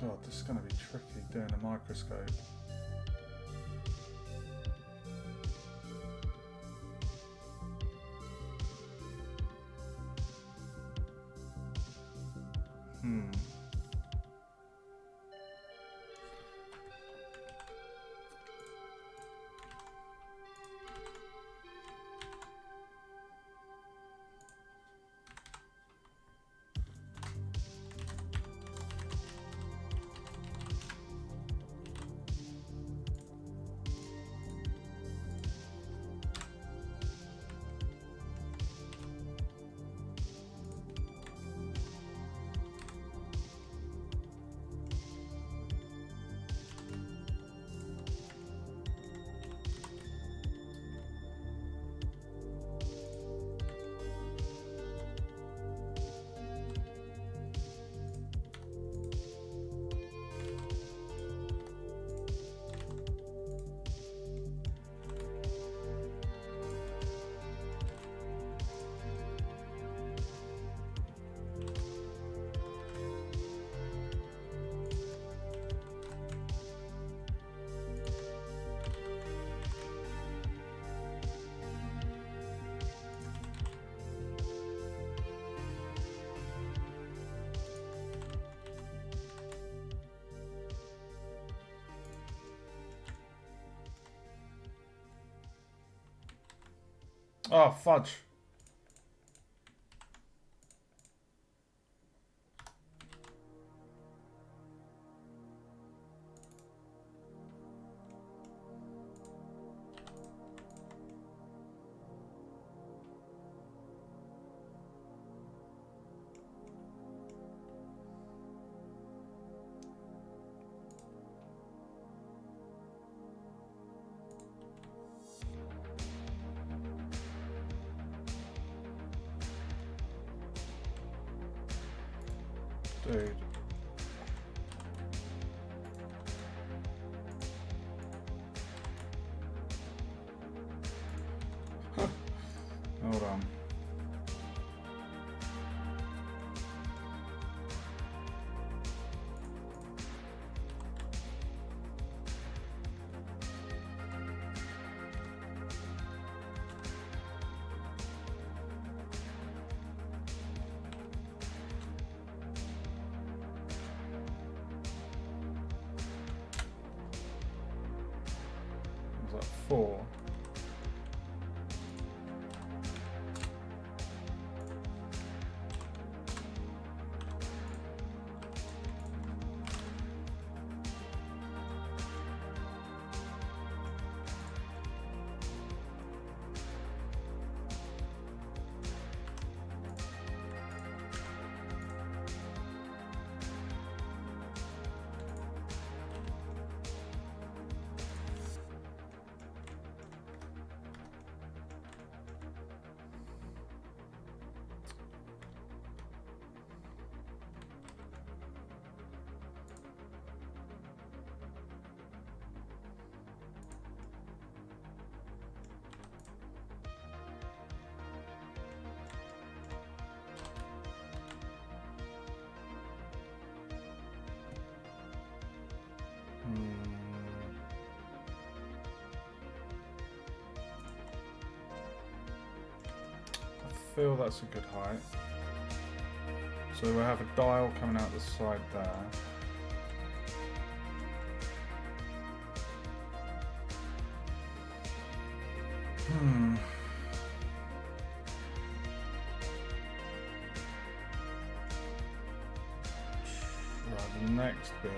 God, this is going to be tricky doing a microscope. Oh, fudge. Dude. Hold on. Was that 4? I feel that's a good height. So we'll have a dial coming out the side there. Right, the next bit.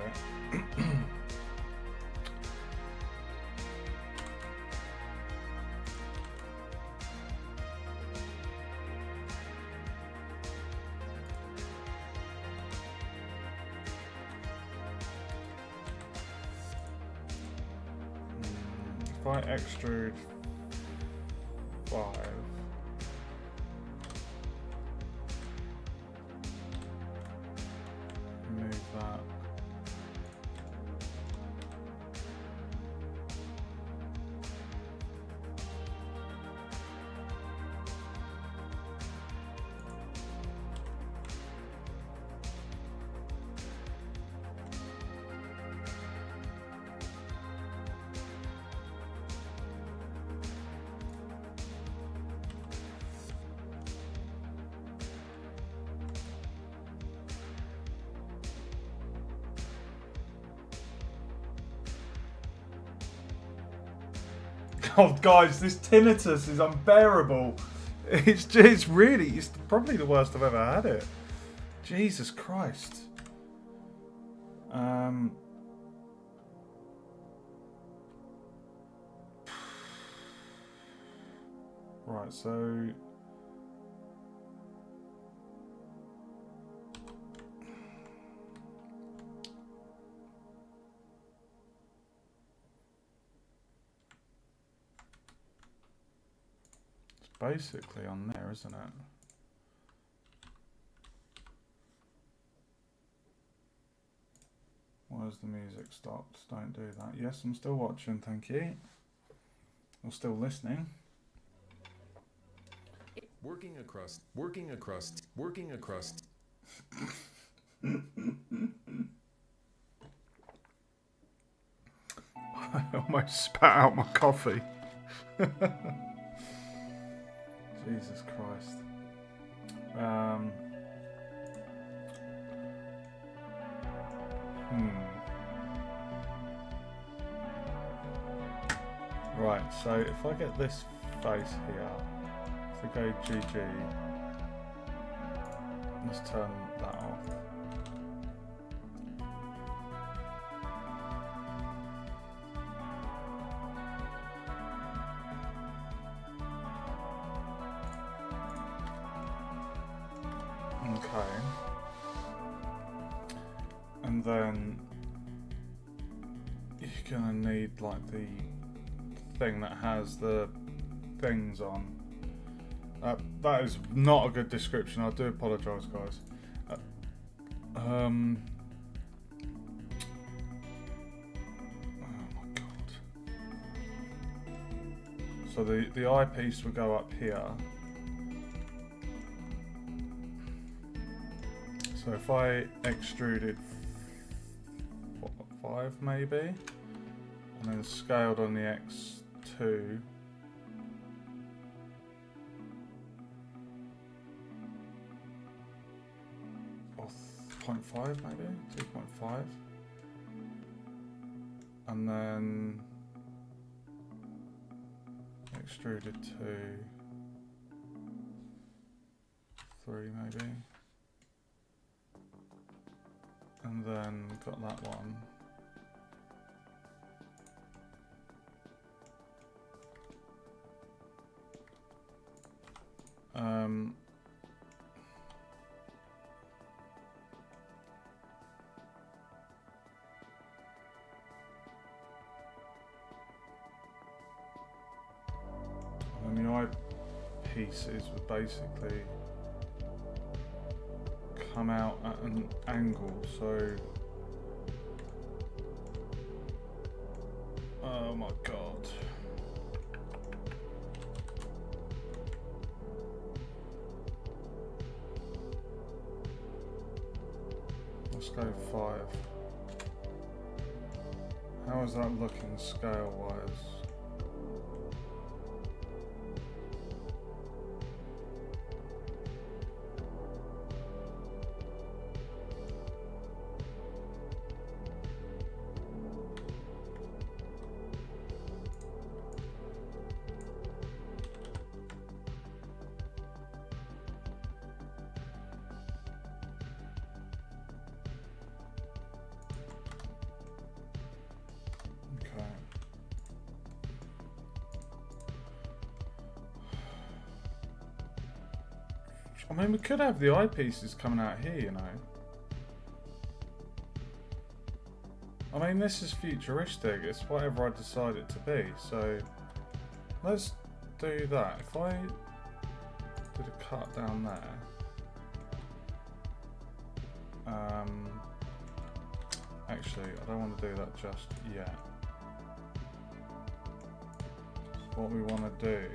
If I extrude 5, move that. Oh, guys, this tinnitus is unbearable. It's probably the worst I've ever had it. Jesus Christ. Right, so it's basically on there, isn't it? Why has the music stopped? Don't do that. Yes, I'm still watching, thank you. I'm still listening. Working across. I almost spat out my coffee. Jesus Christ. Right, so if I get this face here, if we go GG, let's turn that off. Okay. And then you're gonna need like the thing that has the things on. That is not a good description. I do apologise, guys. Oh my god. So the eyepiece will go up here. So if I extruded 5 maybe, and then scaled on the X2, or 0.5 maybe, 2.5, and then extruded to 3 maybe. And then got that one. And the eyepieces would basically come out at an angle, so oh my god. Let's go 5. How is that looking scale wise? I mean, we could have the eyepieces coming out here, you know. I mean, this is futuristic. It's whatever I decide it to be. So let's do that. If I did a cut down there. Actually, I don't want to do that just yet. What we want to do.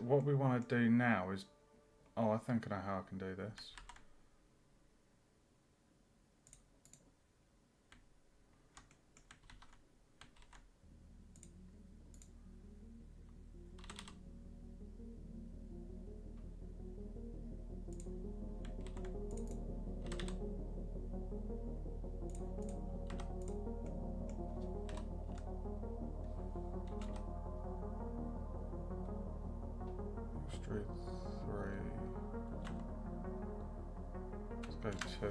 What we want to do now is, oh, I think I know how I can do this. Street 3. Let's go 2.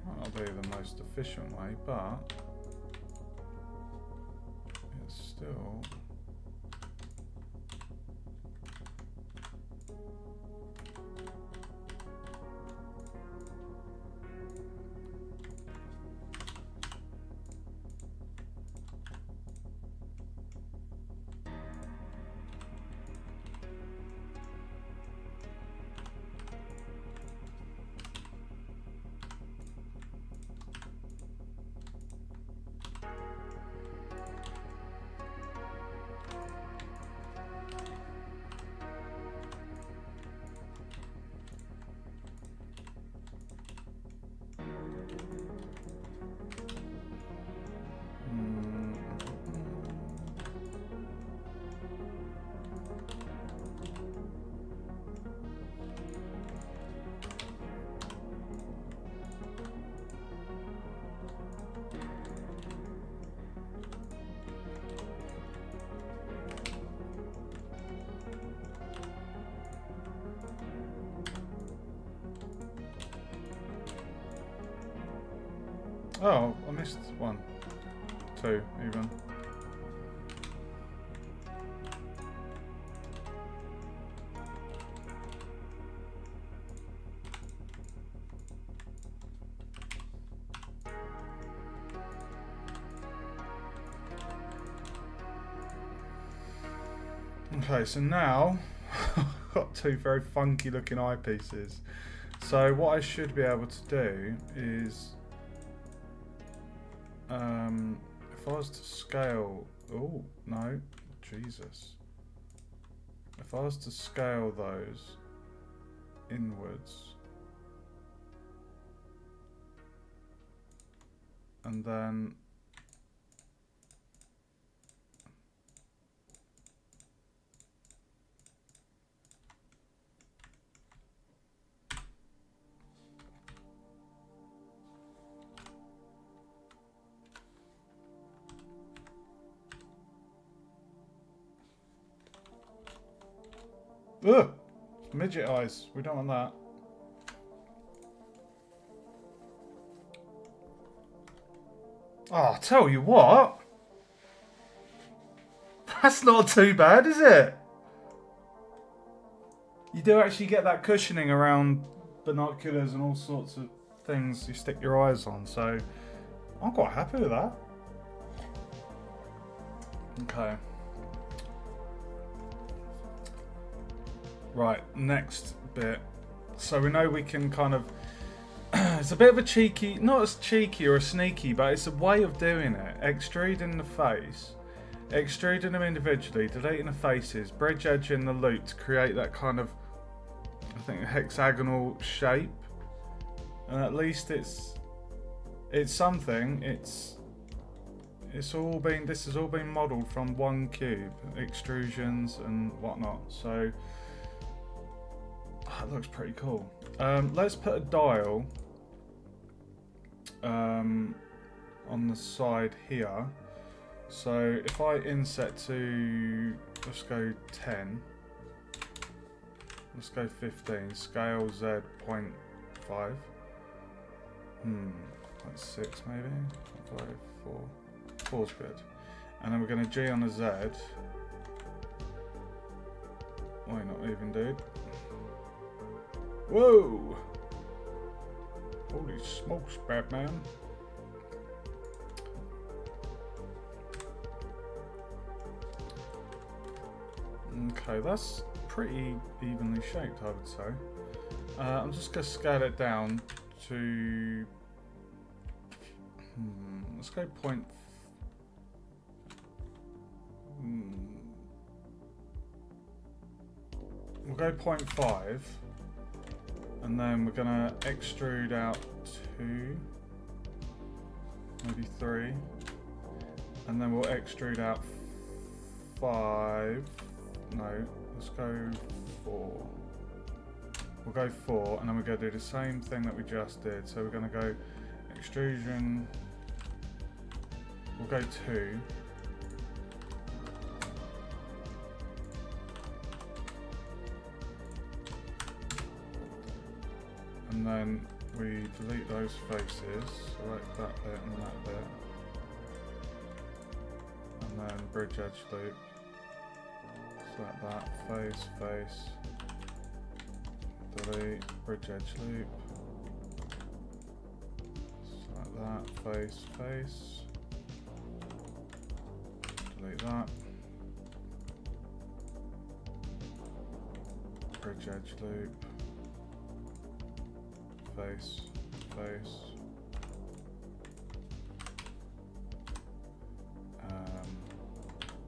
That'll be the most efficient way, but still. Oh, I missed 1, 2 even. Okay, so now I've got 2 very funky looking eyepieces. So what I should be able to do is, if I was to scale, oh no, Jesus. If I was to scale those inwards, and then ugh! Midget eyes. We don't want that. Oh, I'll tell you what. That's not too bad, is it? You do actually get that cushioning around binoculars and all sorts of things you stick your eyes on, so I'm quite happy with that. Okay. Right, next bit. So we know we can kind of... it's a bit of a cheeky... Not as cheeky or a sneaky, but it's a way of doing it. Extruding the face. Extruding them individually. Deleting the faces. Bridge edging the loop to create that kind of... I think hexagonal shape. And at least it's something. It's all been... This has all been modelled from one cube. Extrusions and whatnot. So... that looks pretty cool. Let's put a dial on the side here. So if I inset to, let's go 10. Let's go 15. Scale Z 0.5. That's 6 maybe. 5, 4. 4's good. And then we're going to G on a Z. Why not even, dude? Whoa! Holy smokes, Batman. Okay, that's pretty evenly shaped, I would say. I'm just going to scale it down to... let's go point... we'll go 0.5. And then we're going to extrude out 2, maybe 3, and then we'll extrude out 5, no, let's go 4. We'll go 4, and then we're going to do the same thing that we just did. So we're going to go extrusion, we'll go 2. And then we delete those faces, select that bit and that bit. And then bridge edge loop. Select that, face, delete, bridge edge loop. Select that, face, delete that. Bridge edge loop. Face,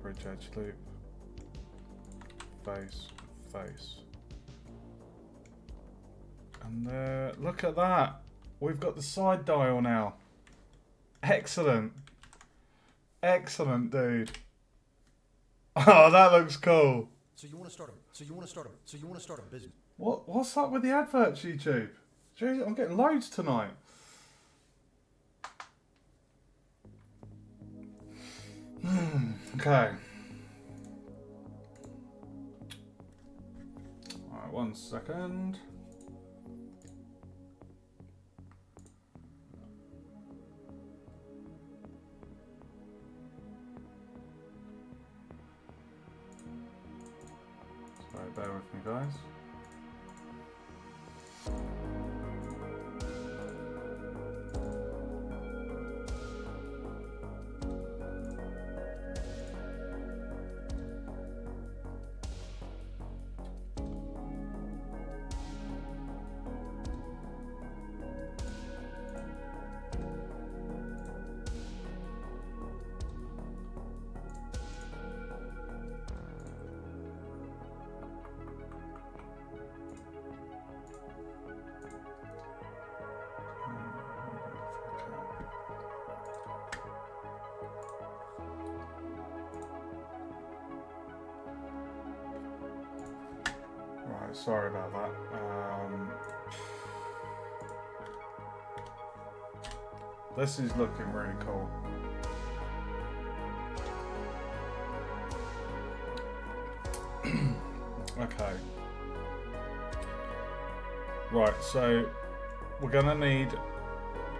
bridge edge loop, face, and there, look at that, we've got the side dial now. Excellent, dude. Oh, that looks cool. So you want to start a business. What's up with the adverts, YouTube? Jeez, I'm getting loads tonight. Okay. Alright, 1 second. Sorry, bear with me, guys. Right, sorry about that. This is looking really cool. Okay. Right, so we're gonna need,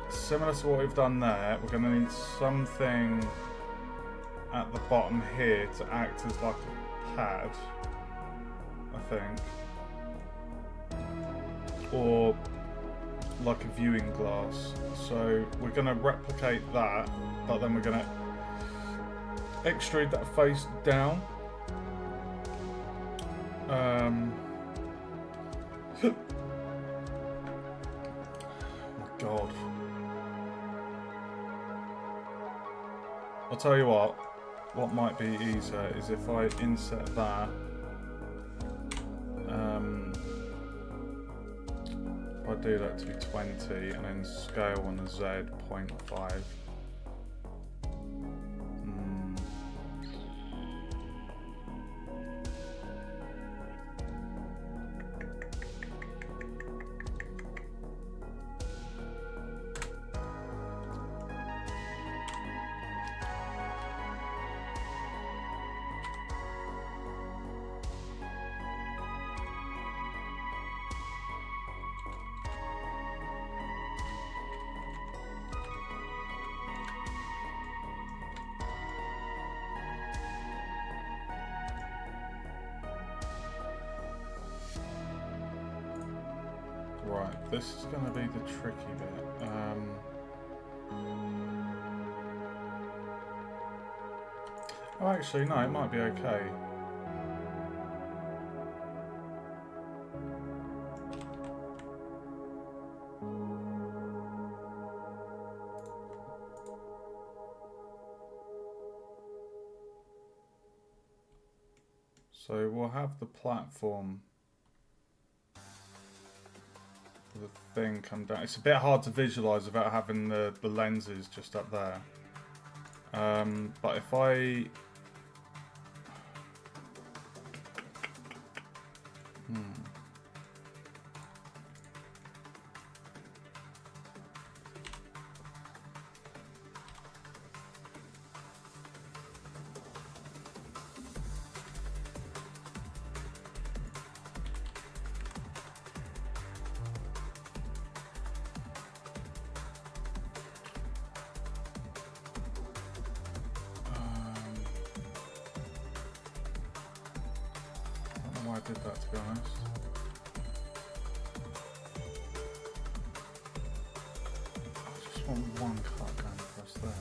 similar to what we've done there, we're gonna need something at the bottom here to act as like a pad, I think. Or like a viewing glass. So we're gonna replicate that, but then we're gonna extrude that face down. Oh my god. I'll tell you what might be easier is if I inset that. If I do that to be 20 and then scale on the Z 0.5. Right, this is going to be the tricky bit. Oh, actually, no, it might be okay. So we'll have the platform, the thing come down. It's a bit hard to visualize without having the lenses just up there. But if I... I don't know why I did that, to be honest. I just want one cut going across there.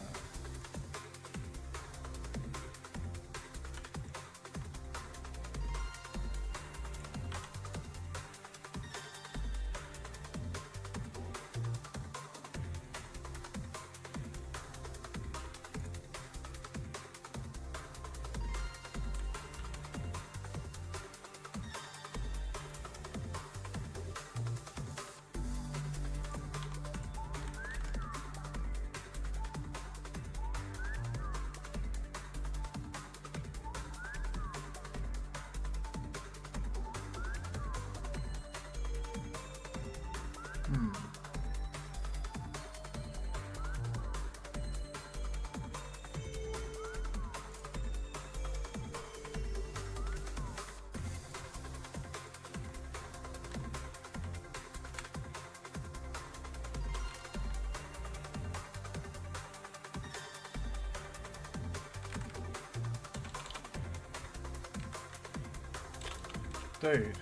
Dude.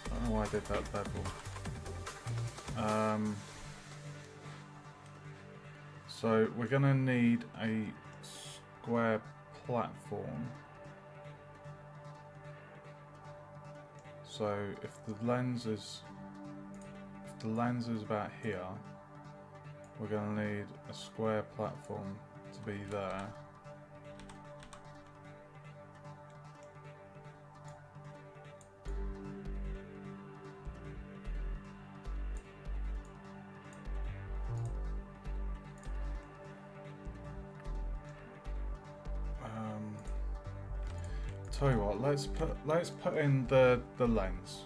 I don't know why I did that bevel. So we're gonna need a square platform. So if the lens is about here, we're gonna need a square platform to be there. Tell you what, let's put in the lens.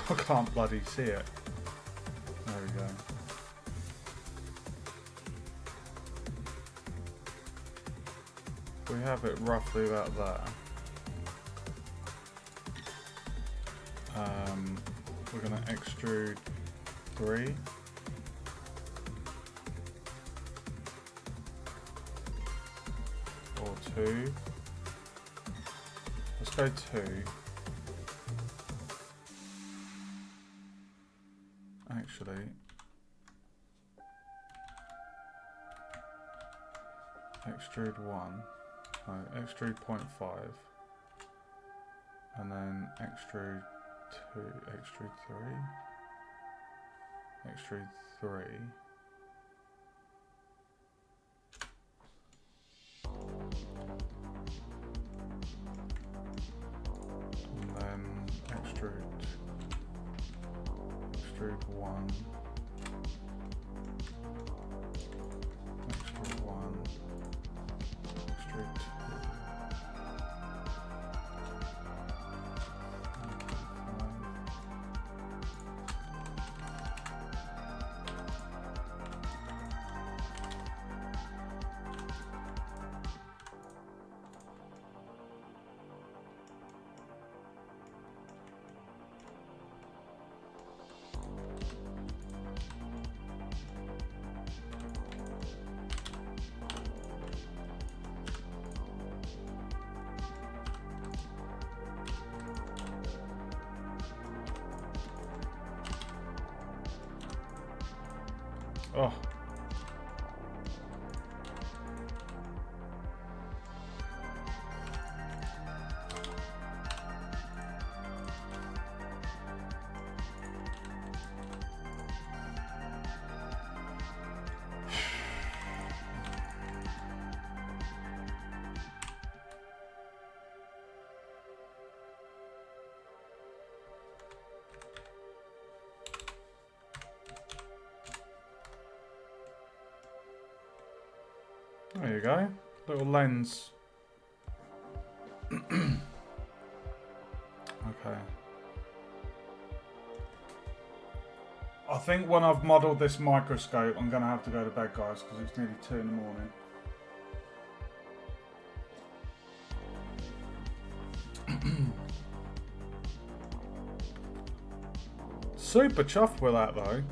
I can't bloody see it. There we go. We have it roughly about there. We're going to extrude 3. Or 2. Let's go 2. Actually, extrude 1, no, extrude 0.5, and then extrude 2, extrude 3, extrude 3, and then extrude 1, extrude 1, extrude 2, oh. There you go, little lens. Okay. I think when I've modelled this microscope, I'm going to have to go to bed, guys, because it's nearly 2 in the morning. Super chuffed with that, though.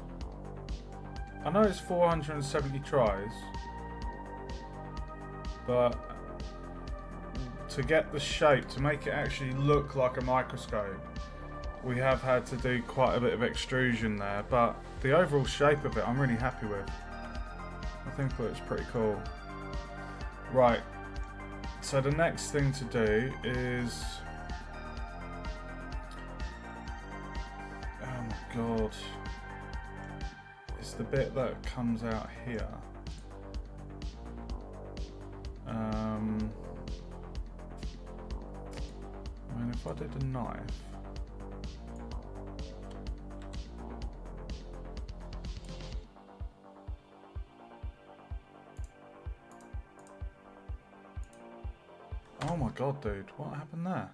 I know it's 470 tries. But to get the shape, to make it actually look like a microscope, we have had to do quite a bit of extrusion there, but the overall shape of it I'm really happy with. I think it looks pretty cool. Right, so the next thing to do is... oh my god. It's the bit that comes out here. I mean, if I did a knife, oh my god, dude, what happened there?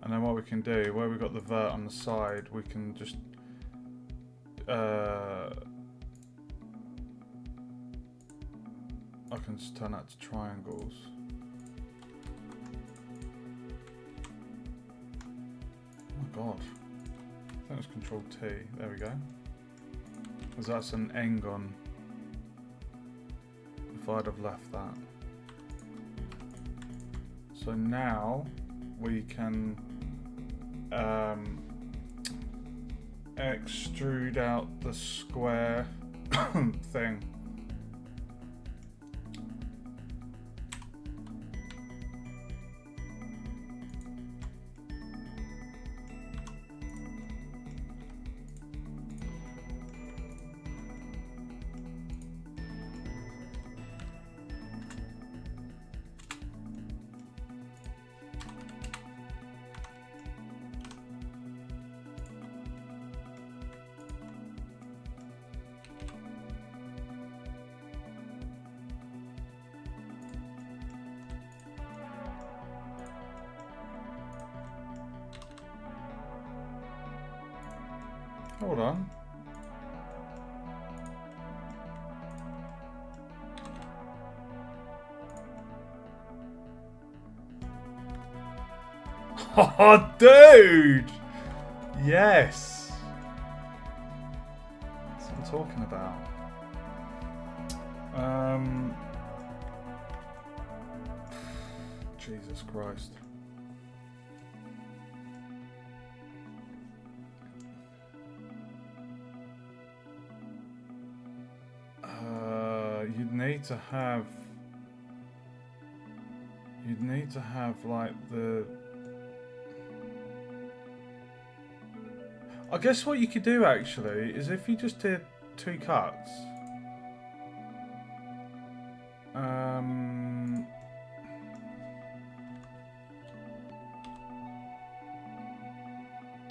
And then what we can do, where we've got the vert on the side, we can just I can just turn that to triangles. Oh my god. I think it's Control T. There we go. Because that's an Engon. If I'd have left that. So now we can extrude out the square thing. Hold on. Oh, dude! Yes! That's what I'm talking about. Jesus Christ. You'd need to have like the... I guess what you could do actually is if you just did 2 cuts.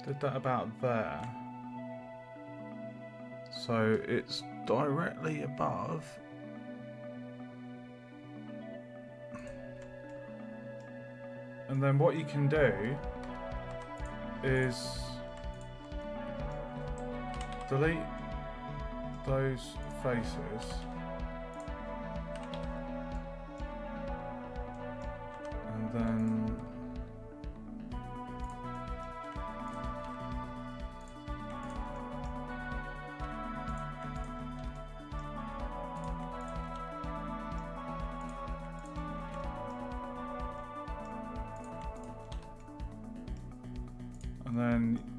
Did that about there. So it's directly above. And then what you can do is delete those faces and then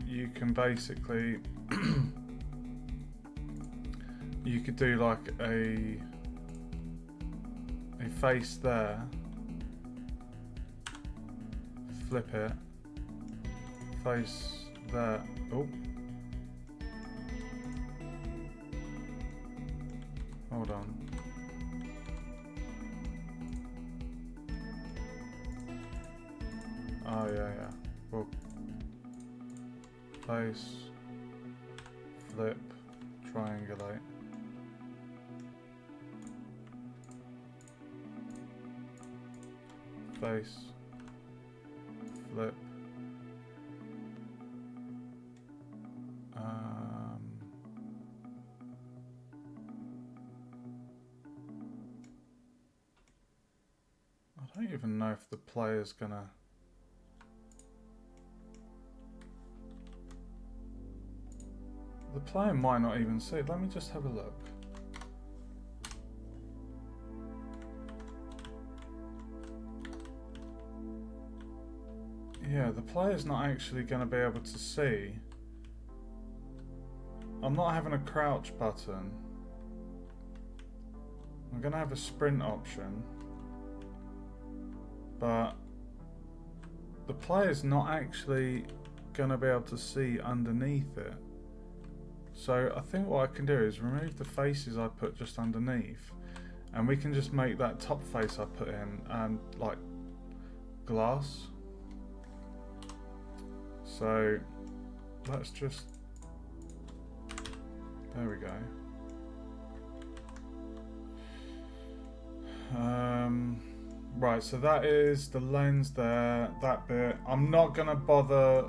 you can basically you could do like a face there, flip it, face there. Oh, hold on. Oh yeah. Well, face, flip, triangulate. Face, flip. I don't even know if the player's gonna... The player might not even see. Let me just have a look. Yeah, the player's not actually going to be able to see. I'm not having a crouch button. I'm going to have a sprint option. But the player's not actually going to be able to see underneath it. So I think what I can do is remove the faces I put just underneath, and we can just make that top face I put in like glass. So let's just, there we go. Right, so that is the lens there, that bit. I'm not gonna bother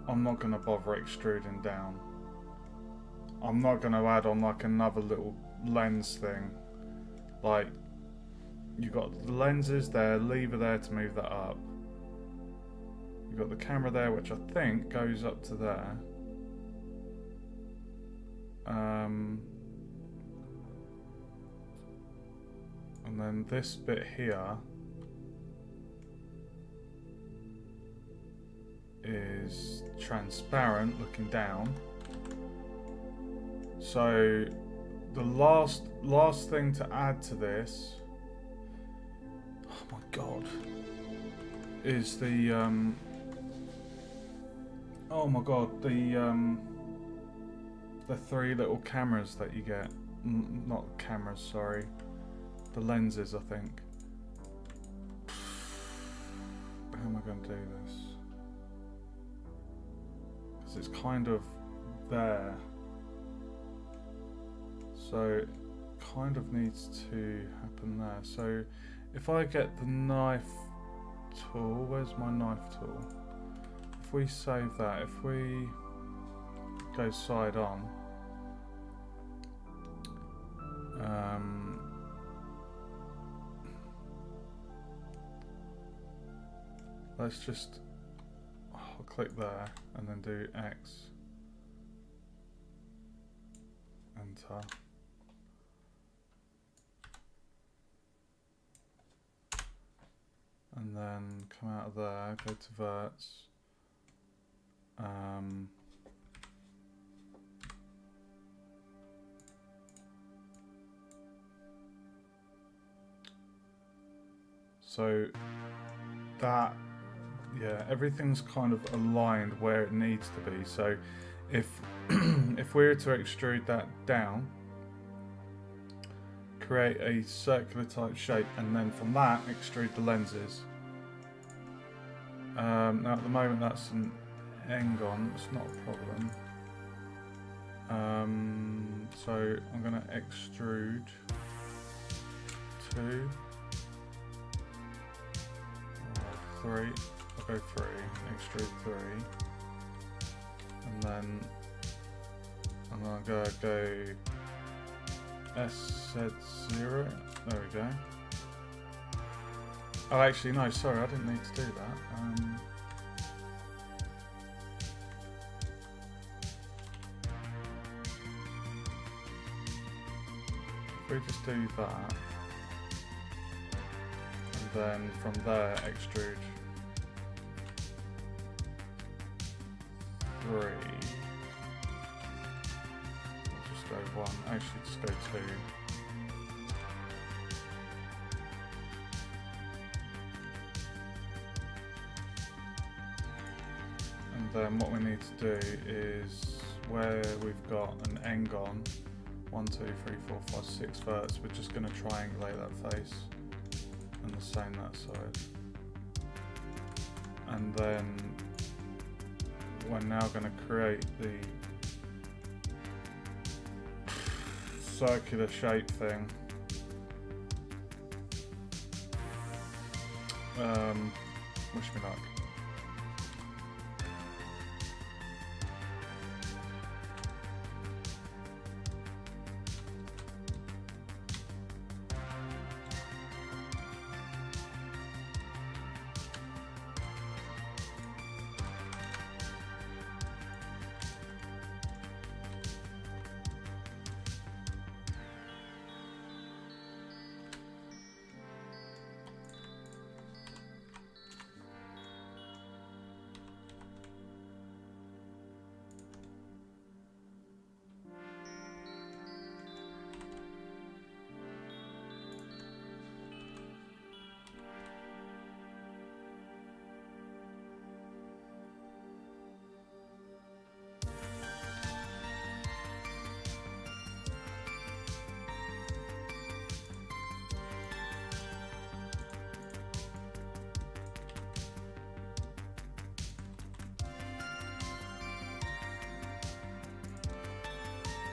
I'm not going to bother extruding down. I'm not going to add on like another little lens thing. Like, you've got the lenses there, lever there to move that up. You've got the camera there, which I think goes up to there. And And then this bit here is transparent looking down. So the last thing to add to this, oh my god, is the oh my god, the 3 little cameras that you get. Not cameras, sorry, the lenses, I think. How am I going to do this? Because it's kind of there. So it kind of needs to happen there. So if I get the knife tool, where's my knife tool? If we save that, if we go side on, let's just click there and then do X, enter. And then come out of there, go to verts. So that, yeah, everything's kind of aligned where it needs to be. So if if we were to extrude that down, create a circular type shape, and then from that extrude the lenses. Now at the moment that's an Engon, it's not a problem. So I'm going to extrude 2, 3, I'll go 3, extrude 3, and then I'm going to go SZ0, there we go. Oh, actually, no, sorry, I didn't need to do that. If we just do that, and then from there, extrude 3. I'll just go 1, actually, just go 2. Then what we need to do is where we've got an Engon, 1, 2, 3, 4, 5, 6 verts, we're just going to triangulate that face and the same that side. And then we're now going to create the circular shape thing. Wish me luck.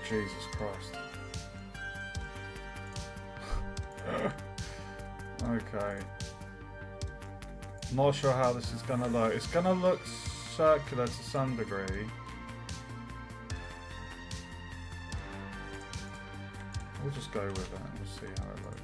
Jesus Christ. Okay. Not sure how this is going to look. It's going to look circular to some degree. We'll just go with it and we'll see how it looks.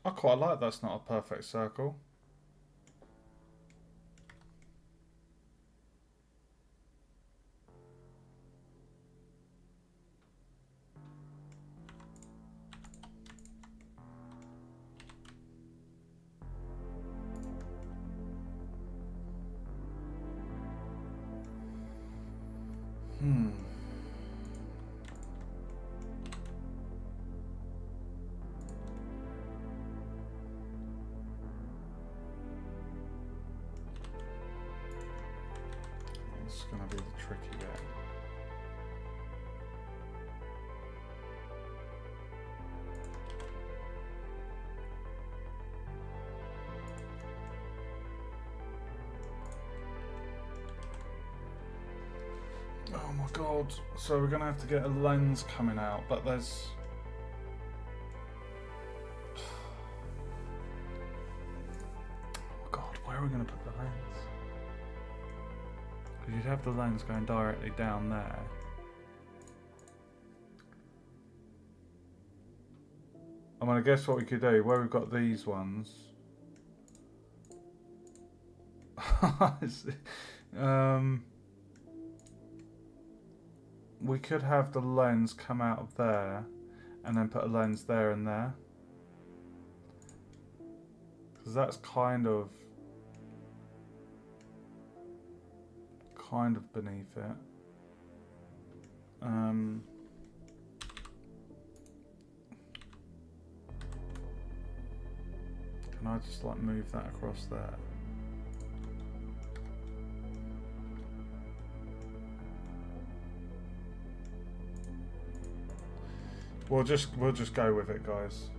I quite like that's not a perfect circle. It's going to be the tricky bit. Oh my god. So we're going to have to get a lens coming out, but there's... Oh god, where are we going to put the lens? Because you'd have the lens going directly down there. I'm going to guess what we could do, where we've got these ones. We could have the lens come out of there and then put a lens there and there. Because that's kind of beneath it. Can I just like move that across there? We'll just go with it, guys.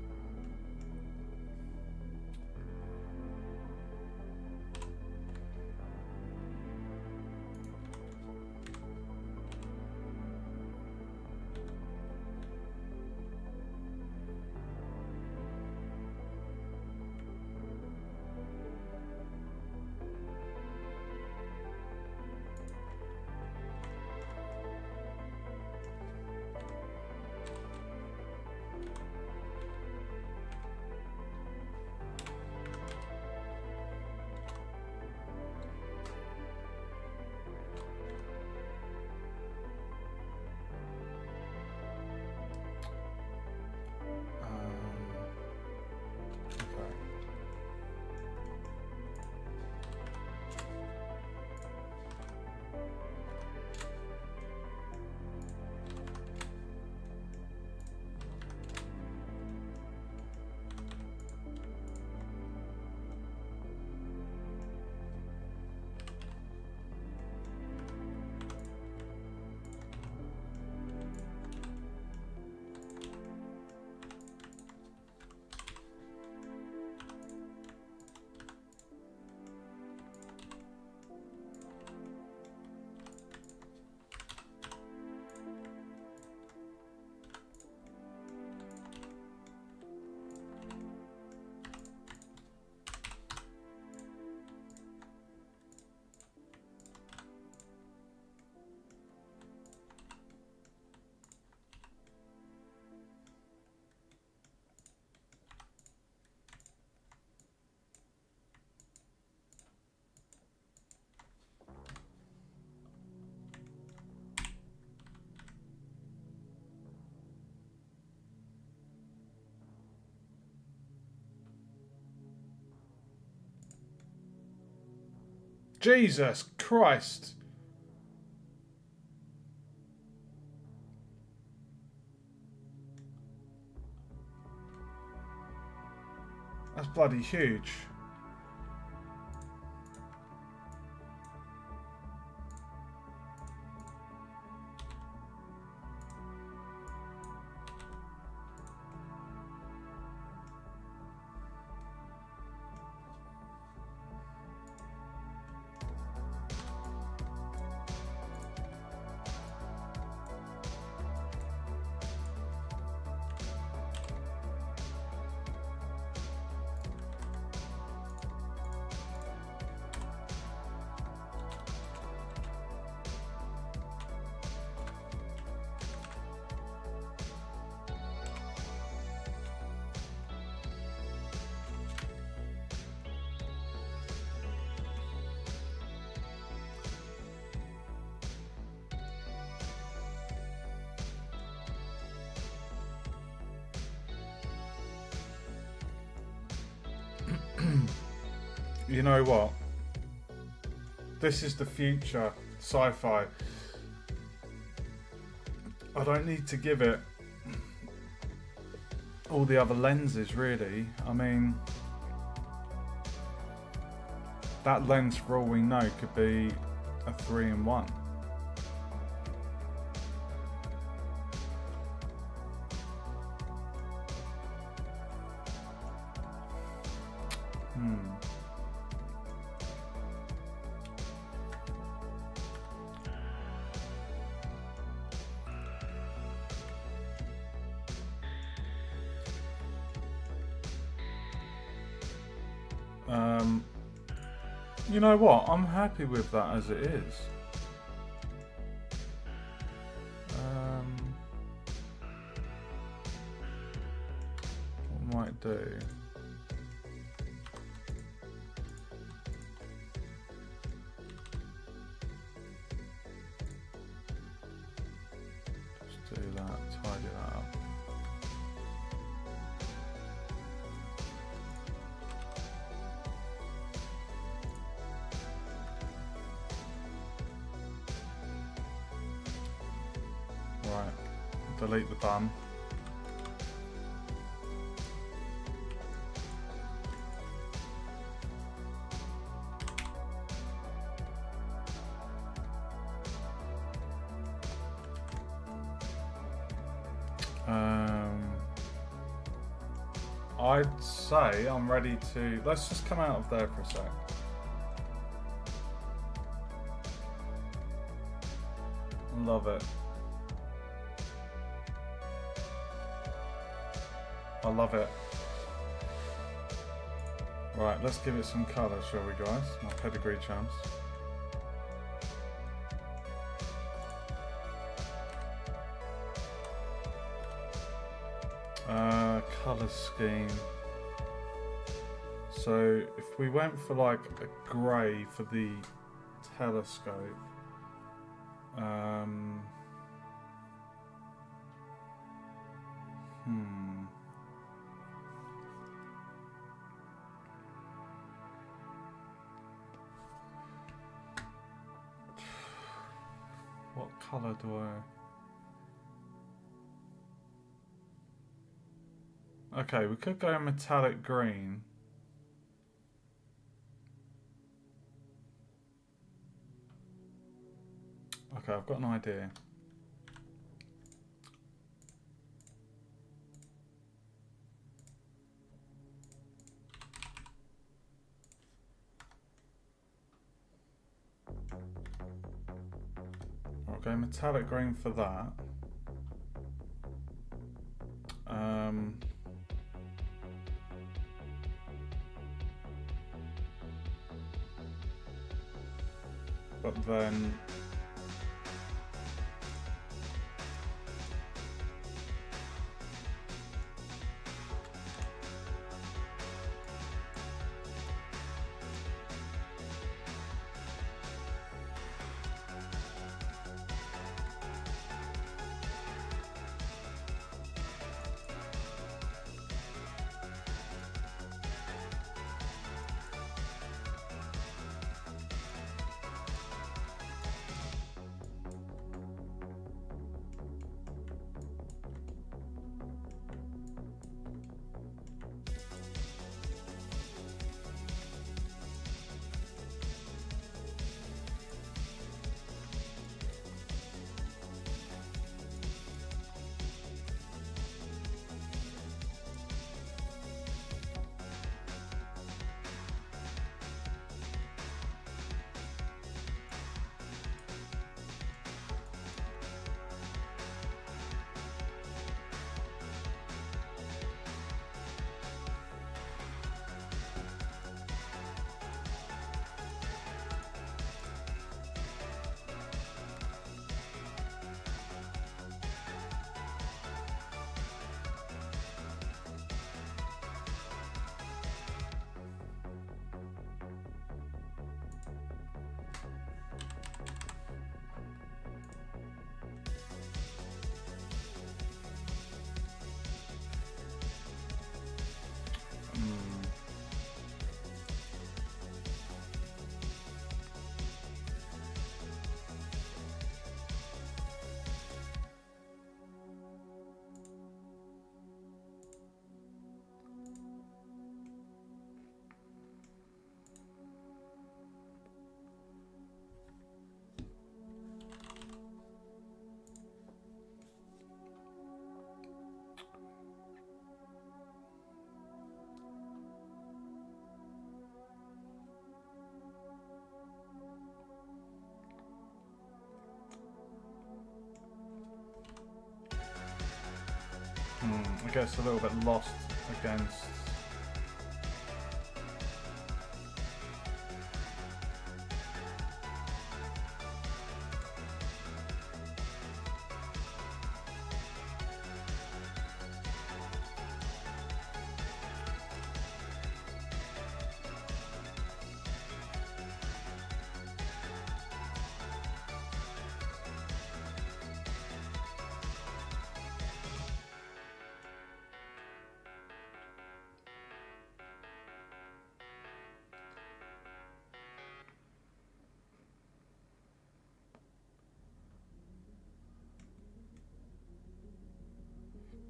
Jesus Christ. That's bloody huge. You know what? This is the future sci-fi. I don't need to give it all the other lenses, really. I mean, that lens, for all we know, could be a 3-in-1. You know what? I'm happy with that as it is. What I might do. Just do that, tidy that up. Right, delete the bum. I'd say I'm ready to... Let's just come out of there for a sec. Love it. I love it. Right, let's give it some colour, shall we, guys? My pedigree chums. Colour scheme. So if we went for like a grey for the telescope, what colour do I... Okay, we could go metallic green. Okay, I've got an idea. I'll go metallic green for that. But then it gets a little bit lost against.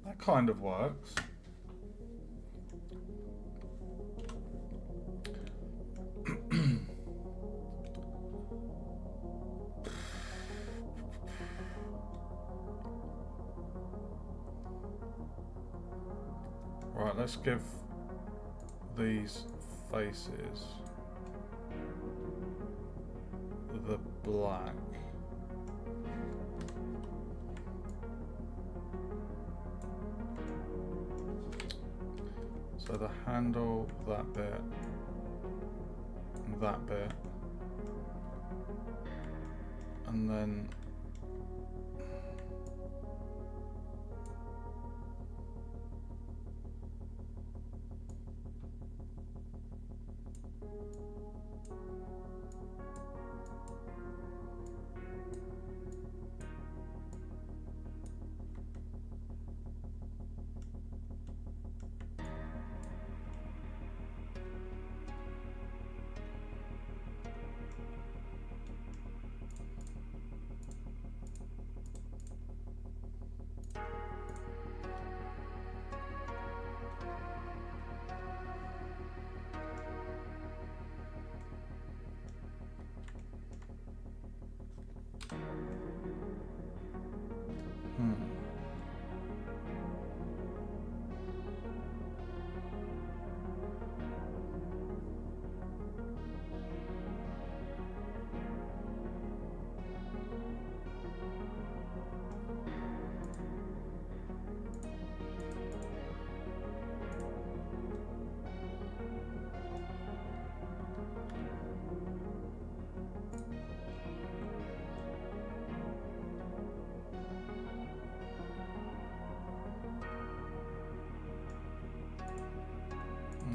That kind of works. Right, let's give these faces the black. So the handle, that bit, and that bit, and then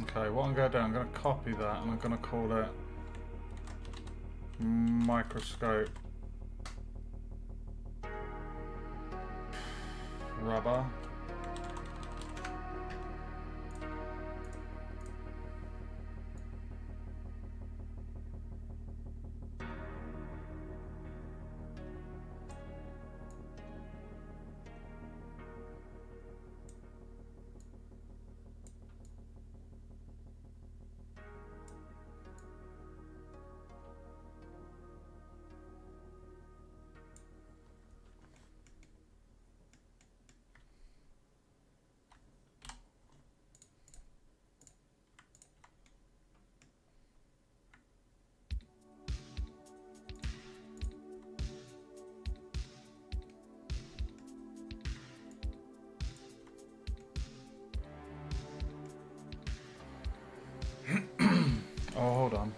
okay, what I'm going to do, I'm going to copy that and I'm going to call it microscope rubber. Oh, hold on.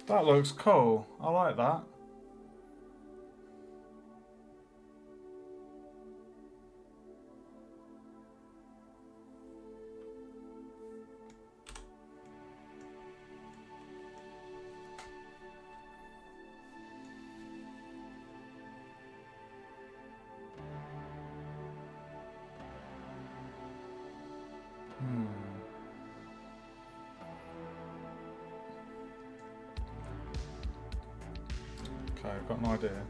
That looks cool. I like that. Okay, I've got an idea.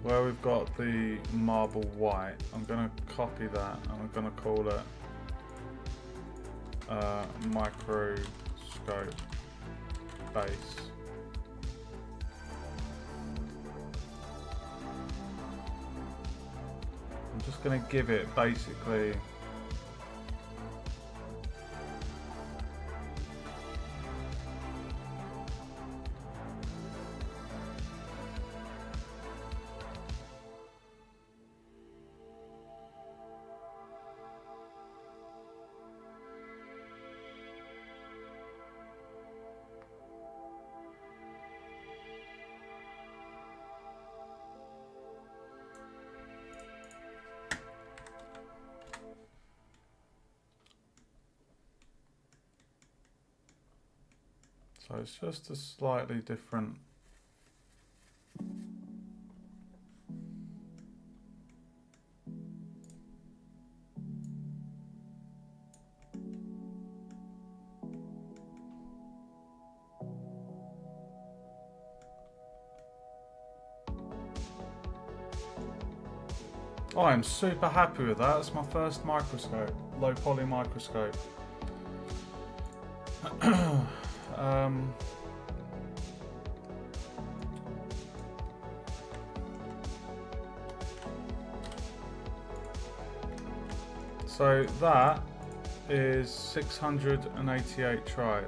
Where we've got the marble white, I'm going to copy that and I'm going to call it microscope base. I'm just going to give it basically so it's just a slightly different. I am super happy with that. It's my first microscope, low poly microscope. So that is 688 tries.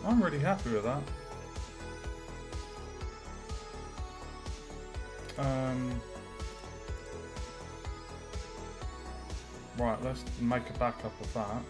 I'm really happy with that. Right, let's make a backup of that.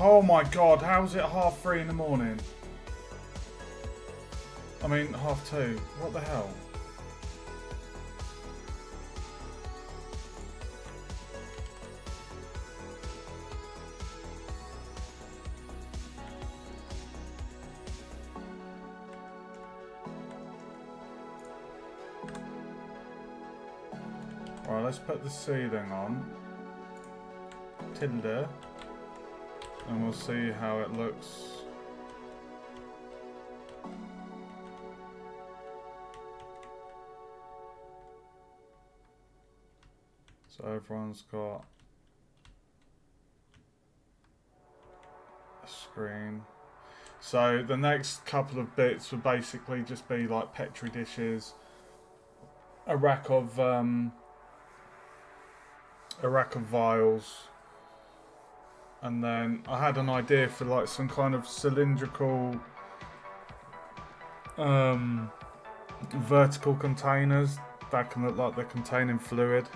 Oh my god, how's it 3:30 in the morning? I mean, 2:30. What the hell? Right, let's put the ceiling on. Tilde. And we'll see how it looks. So everyone's got a screen. So the next couple of bits would basically just be like Petri dishes, a rack of vials, and then I had an idea for like some kind of cylindrical vertical containers that can look like they're containing fluid.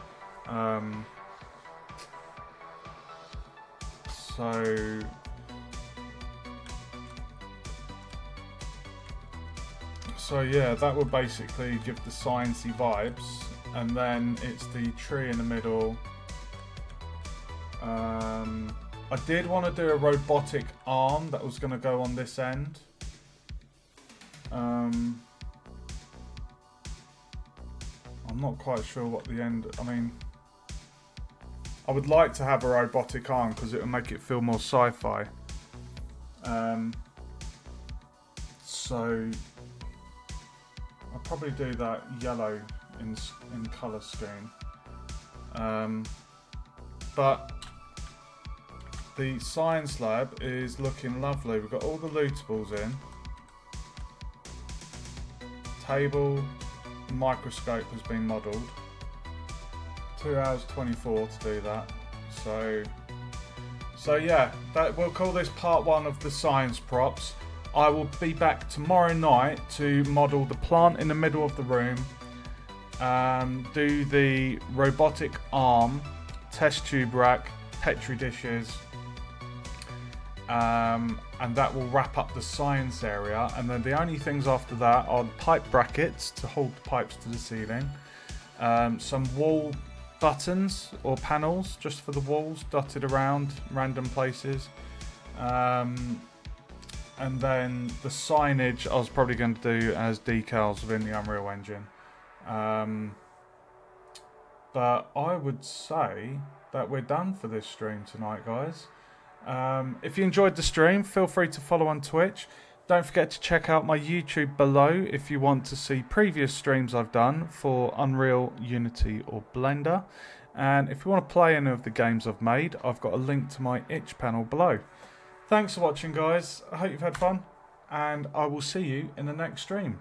So yeah, that would basically give the sciencey vibes, and then it's the tree in the middle. I did want to do a robotic arm that was going to go on this end. I'm not quite sure what the end... I mean, I would like to have a robotic arm because it would make it feel more sci-fi. So I'll probably do that yellow in colour scheme. But the science lab is looking lovely. We've got all the lootables in. Table, microscope has been modelled. 2 hours 24 to do that. So yeah, we'll call this part 1 of the science props. I will be back tomorrow night to model the plant in the middle of the room, do the robotic arm, test tube rack, Petri dishes, and that will wrap up the science area. And then the only things after that are the pipe brackets to hold the pipes to the ceiling, some wall buttons or panels just for the walls dotted around random places, and then the signage I was probably going to do as decals within the Unreal Engine. But I would say that we're done for this stream tonight, guys. If you enjoyed the stream, feel free to follow on Twitch. Don't forget to check out my YouTube below if you want to see previous streams I've done for Unreal, Unity or Blender. And if you want to play any of the games I've made, I've got a link to my itch panel below. Thanks for watching, guys. I hope you've had fun, and I will see you in the next stream.